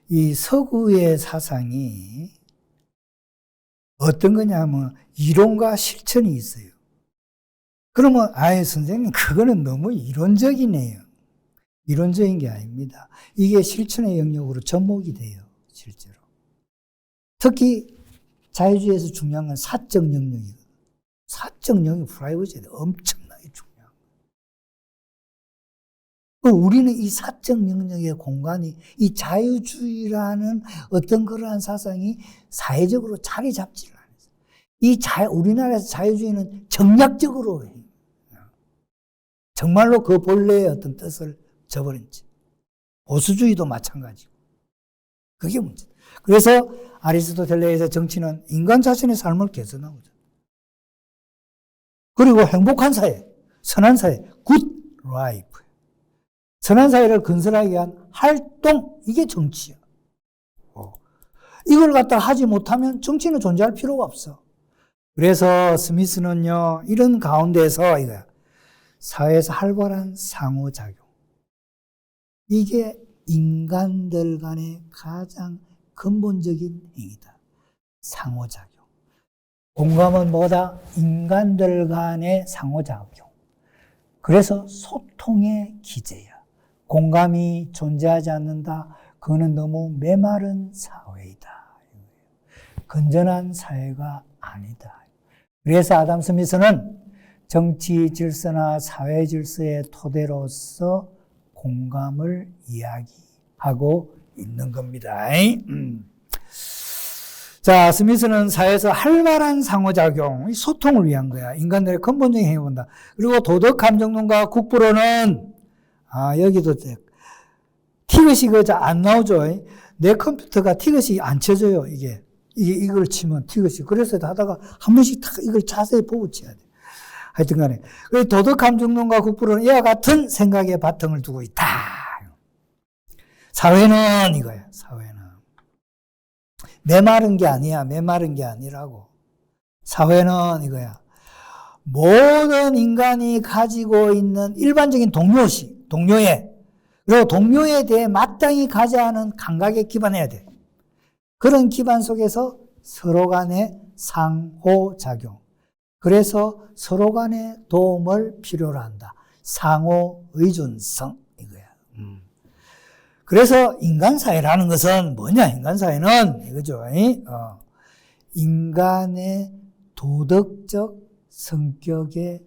이 서구의 사상이 어떤 거냐 하면 이론과 실천이 있어요. 그러면 아예 선생님 그거는 너무 이론적이네요. 이론적인 게 아닙니다. 이게 실천의 영역으로 접목이 돼요. 실제로. 특히 자유주의에서 중요한 건 사적 영역이거든요. 사적 영역 프라이버시에 엄청나게 중요한 거예요. 우리는 이 사적 영역의 공간이 이 자유주의라는 어떤 그러한 사상이 사회적으로 자리 잡지를 않았어요. 우리나라에서 자유주의는 정략적으로 해요. 정말로 그 본래의 어떤 뜻을 저버린지. 보수주의도 마찬가지고. 그게 문제다. 그래서 아리스토텔레스의 정치는 인간 자신의 삶을 개선하고자. 그리고 행복한 사회, 선한 사회, good life. 선한 사회를 건설하기 위한 활동, 이게 정치야. 이걸 갖다 하지 못하면 정치는 존재할 필요가 없어. 그래서 스미스는요, 이런 가운데서 이거야. 사회에서 활발한 상호작용. 이게 인간들 간의 가장 근본적인 행위다. 상호작용. 공감은 뭐다? 인간들 간의 상호작용. 그래서 소통의 기제야. 공감이 존재하지 않는다. 그거는 너무 메마른 사회이다. 건전한 사회가 아니다. 그래서 아담 스미스는 정치 질서나 사회 질서의 토대로서 공감을 이야기하고 있는 겁니다. 자, 스미스는 사회에서 활발한 상호작용, 소통을 위한 거야. 인간들의 근본적인 행위를 본다. 그리고 도덕 감정론과 국부론은, 여기도 티귿이 안 나오죠. 내 컴퓨터가 티귿이 안 쳐져요, 이걸 치면 티귿이. 그래서 하다가 한 번씩 딱 이걸 자세히 보고 쳐야 돼. 하여튼 간에. 도덕 감정론과 국부론은 이와 같은 생각의 바탕을 두고 있다. 사회는 이거야, 사회는. 메마른 게 아니야, 메마른 게 아니라고. 사회는 이거야. 모든 인간이 가지고 있는 일반적인 동료애, 그리고 동료에 대해 마땅히 가져야 하는 감각에 기반해야 돼. 그런 기반 속에서 서로 간의 상호작용. 그래서 서로 간의 도움을 필요로 한다. 상호의존성, 이거야. 그래서 인간사회라는 것은 뭐냐? 인간사회는 이거죠. 인간의 도덕적 성격의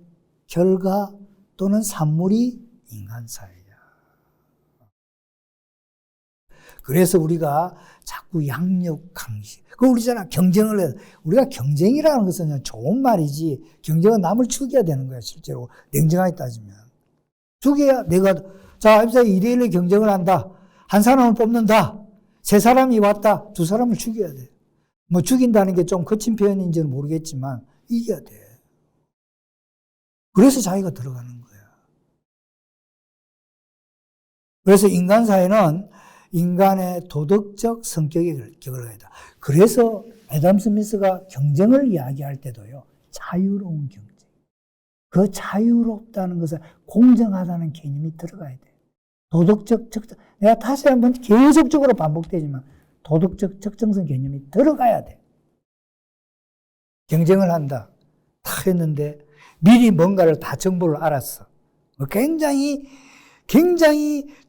결과 또는 산물이 인간사회야. 그래서 우리가 자꾸 양력 강시. 우리잖아, 경쟁을 해. 우리가 경쟁이라는 것은 그냥 좋은 말이지, 경쟁은 남을 죽여야 되는 거야, 실제로. 냉정하게 따지면. 죽여야 자, 2대1로 경쟁을 한다. 한 사람을 뽑는다. 세 사람이 왔다. 두 사람을 죽여야 돼. 뭐 죽인다는 게 좀 거친 표현인지는 모르겠지만, 이겨야 돼. 그래서 자기가 들어가는 거야. 그래서 인간사회는 인간의 도덕적 성격에 결과이다. 그래서 애덤 스미스가 경쟁을 이야기할 때도요, 자유로운 경쟁. 그 자유롭다는 것은 공정하다는 개념이 들어가야 돼. 도덕적 적정, 내가 다시 한번 계속적으로 반복되지만 도덕적 적정성 개념이 들어가야 돼. 경쟁을 한다. 다 했는데 미리 뭔가를 다 정보를 알았어. 굉장히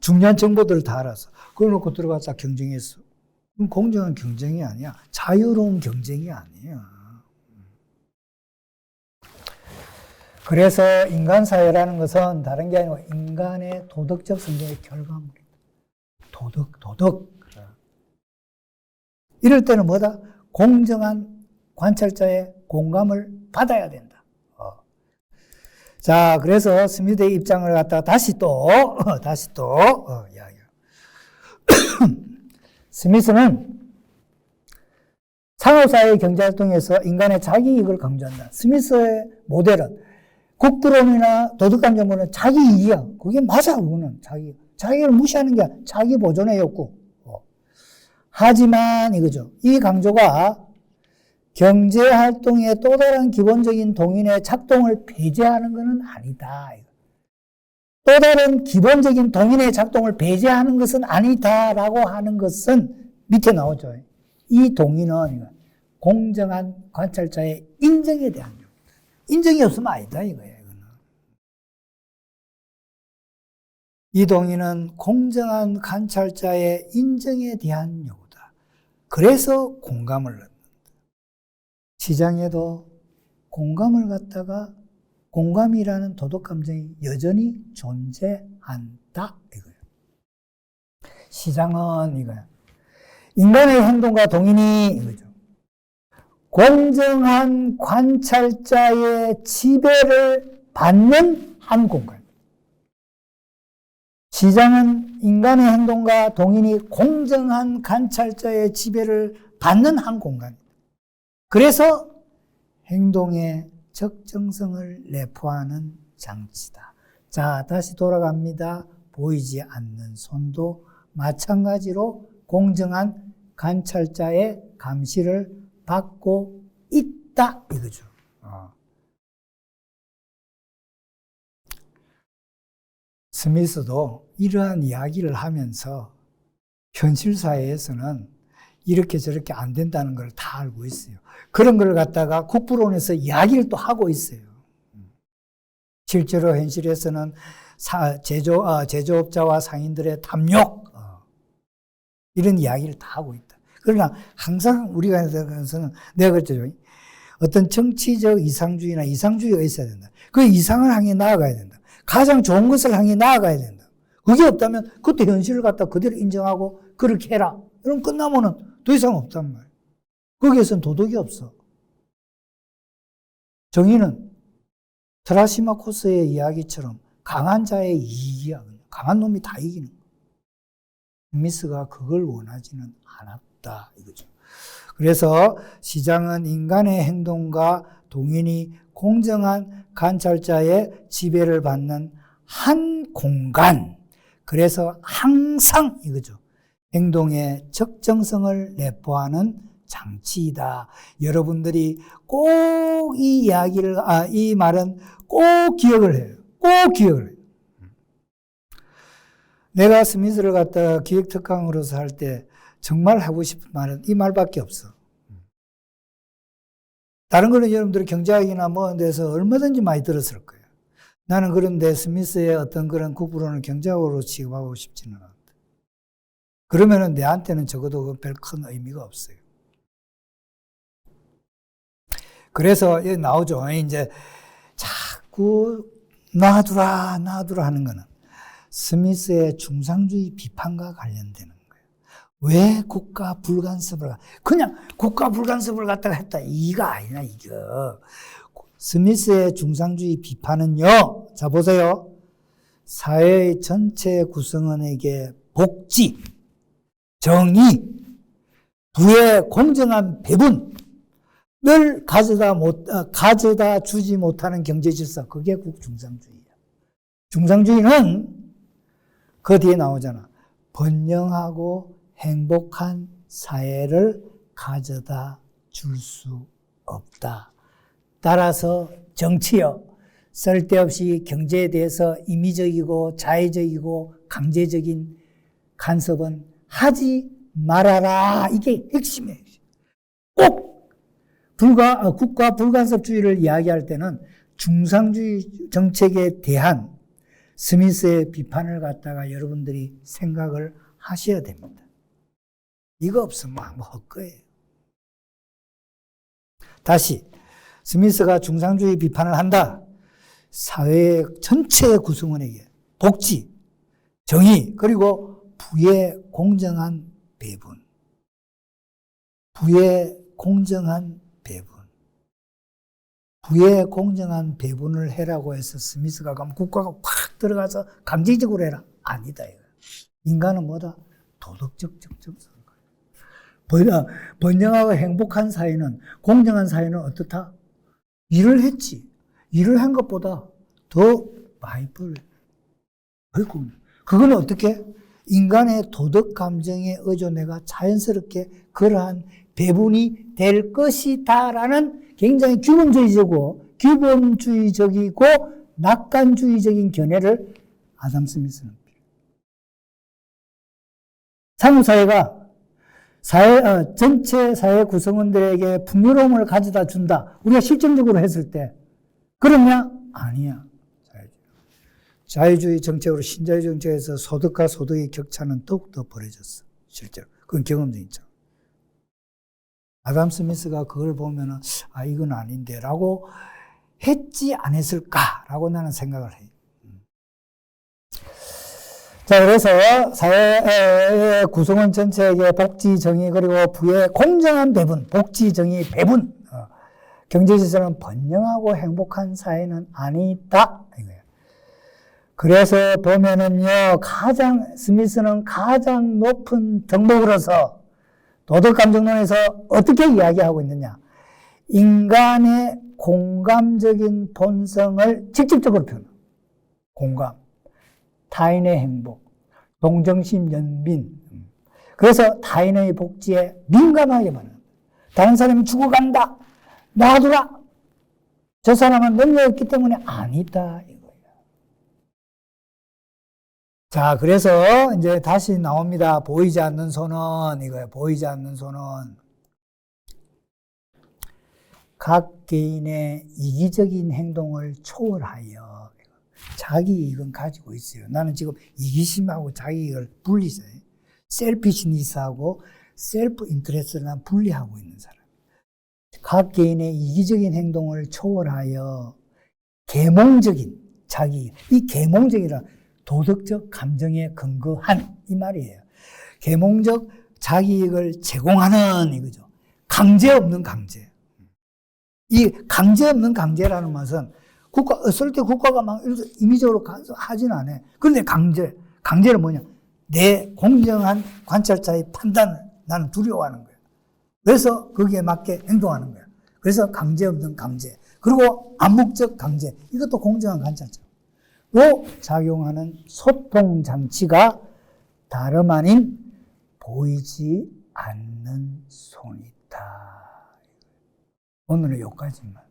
중요한 정보들을 다 알았어. 그걸 놓고 들어가서 경쟁했어. 그럼 공정한 경쟁이 아니야. 자유로운 경쟁이 아니야. 그래서 인간사회라는 것은 다른 게 아니고 인간의 도덕적 성장의 결과물이다. 도덕. 이럴 때는 뭐다? 공정한 관찰자의 공감을 받아야 된다. 자, 그래서 스미스의 입장을 갖다가 다시 또 이야기해요. 스미스는 상업사회의 경제활동에서 인간의 자기이익을 강조한다. 스미스의 모델은 국부론이나 도덕감정론은 자기이익이야. 그게 맞아, 그거는. 자기를 무시하는 게 아니라 자기 보존의 욕구. 하지만 이거죠. 이 강조가 경제활동의 또 다른 기본적인 동인의 작동을 배제하는 것은 아니다. 또 다른 기본적인 동인의 작동을 배제하는 것은 아니다라고 하는 것은 밑에 나오죠. 이 동인은 공정한 관찰자의 인정에 대한 요구. 인정이 없으면 아니다 이거예요. 이 동인은 공정한 관찰자의 인정에 대한 요구다. 그래서 공감을 넣는다. 시장에도 공감을 갖다가 공감이라는 도덕감정이 여전히 존재한다 이거예요. 시장은 이거야. 인간의 행동과 동인이 이거죠. 공정한 관찰자의 지배를 받는 한 공간. 시장은 인간의 행동과 동인이 공정한 관찰자의 지배를 받는 한 공간입니다. 그래서 행동의 적정성을 내포하는 장치다. 자, 다시 돌아갑니다. 보이지 않는 손도 마찬가지로 공정한 관찰자의 감시를 받고 있다 이거죠. 스미스도 이러한 이야기를 하면서 현실 사회에서는 이렇게 저렇게 안 된다는 걸 다 알고 있어요. 그런 걸 갖다가 국부론에서 이야기를 또 하고 있어요. 실제로 현실에서는 제조업자와 상인들의 탐욕 이런 이야기를 다 하고 있다. 그러나 항상 우리가 해서는 내가 그랬죠. 어떤 정치적 이상주의나 이상주의가 있어야 된다. 그 이상을 향해 나아가야 된다. 가장 좋은 것을 향해 나아가야 된다. 그게 없다면 그때 현실을 갖다 그대로 인정하고 그렇게 해라. 그럼 끝나면은 더 이상 없단 말이에요. 거기에서는 도덕이 없어. 정의는 트라시마코스의 이야기처럼 강한 자의 이익이야. 강한 놈이 다 이기는 거야. 스미스가 그걸 원하지는 않았다 이거죠. 그래서 시장은 인간의 행동과 동인이 공정한 관찰자의 지배를 받는 한 공간. 그래서 항상 이거죠. 행동의 적정성을 내포하는 장치이다. 여러분들이 꼭 이 이야기를, 이 말은 꼭 기억을 해요. 꼭 기억을 해요. 내가 스미스를 갖다가 기획특강으로서 할 때 정말 하고 싶은 말은 이 말밖에 없어. 다른 거는 여러분들이 경제학이나 뭐 데서 얼마든지 많이 들었을 거예요. 나는 그런데 스미스의 어떤 그런 국부론을 경제학으로 취급하고 싶지는 않다. 그러면은 내한테는 적어도 별 큰 의미가 없어요. 그래서 여기 나오죠. 이제 자꾸 놔두라 하는 거는 스미스의 중상주의 비판과 관련되는 거예요. 왜 국가 불간섭을, 그냥 국가 불간섭을 갖다가 했다. 이가 아니야, 이거. 스미스의 중상주의 비판은요, 자, 보세요. 사회의 전체 구성원에게 복지, 정의, 부의 공정한 배분을 가져다 주지 못하는 경제 질서, 그게 국중상주의야. 중상주의는 그 뒤에 나오잖아. 번영하고 행복한 사회를 가져다 줄 수 없다. 따라서 정치요, 쓸데없이 경제에 대해서 임의적이고 자의적이고 강제적인 간섭은 하지 말아라. 이게 핵심이에요. 꼭 국가 불간섭주의를 이야기할 때는 중상주의 정책에 대한 스미스의 비판을 갖다가 여러분들이 생각을 하셔야 됩니다. 이거 없으면 뭐 헛거예요. 다시 스미스가 중상주의 비판을 한다. 사회 전체의 구성원에게 복지, 정의, 그리고 부의 공정한 배분. 부의 공정한 배분. 부의 공정한 배분을 해라고 해서 스미스가 그럼 국가가 확 들어가서 강제적으로 해라. 아니다. 이거. 인간은 뭐다? 도덕적 정성인 거예요. 번영하고 행복한 사회는, 공정한 사회는 어떻다? 일을 했지. 일을 한 것보다 더 많이 벌. 그건 어떻게? 인간의 도덕 감정에 의존해가 자연스럽게 그러한 배분이 될 것이다라는 굉장히 규범주의적이고 낙관주의적인 견해를 아담 스미스는 상호사회가 전체 사회 구성원들에게 풍요로움을 가져다 준다. 우리가 실정적으로 했을 때 그러냐? 아니야. 자유주의 정책으로 신자유주의 정책에서 소득과 소득의 격차는 더욱더 벌어졌어. 실제로. 그건 경험적이죠. 아담 스미스가 그걸 보면은, 이건 아닌데, 라고 했지 않았을까라고 나는 생각을 해요. 자, 그래서 사회 구성원 전체에게 복지, 정의, 그리고 부의 공정한 배분, 복지, 정의, 배분. 경제질서는 번영하고 행복한 사회는 아니다. 이거예요. 그래서 보면은요, 스미스는 가장 높은 덕목으로서 도덕감정론에서 어떻게 이야기하고 있느냐. 인간의 공감적인 본성을 직접적으로 표현합니다. 공감. 타인의 행복. 동정심 연민. 그래서 타인의 복지에 민감하게 만듭니다. 다른 사람이 죽어간다. 놔두라. 저 사람은 능력이 없기 때문에 아니다. 이거예요. 자, 그래서 이제 다시 나옵니다. 보이지 않는 손은 이거예요. 보이지 않는 손은 각 개인의 이기적인 행동을 초월하여 자기 이익은 가지고 있어요. 나는 지금 이기심하고 자기 이익을 분리해요. 셀피시니스하고 셀프 인트레스를 난 분리하고 있는 사람. 각 개인의 이기적인 행동을 초월하여 계몽적인 자기, 이 계몽적이라 도덕적 감정에 근거한 이 말이에요. 계몽적 자기익을 제공하는 이거죠. 강제 없는 강제. 이 강제 없는 강제라는 것은 어떨 때 국가가 막 임의적으로 하진 않아요. 그런데 강제는 뭐냐? 내 공정한 관찰자의 판단을 나는 두려워하는 거예요. 그래서 거기에 맞게 행동하는 거예요. 그래서 강제 없는 강제. 그리고 암묵적 강제. 이것도 공정한 관찰자. 로 작용하는 소통 장치가 다름 아닌 보이지 않는 손이다. 오늘은 여기까지만.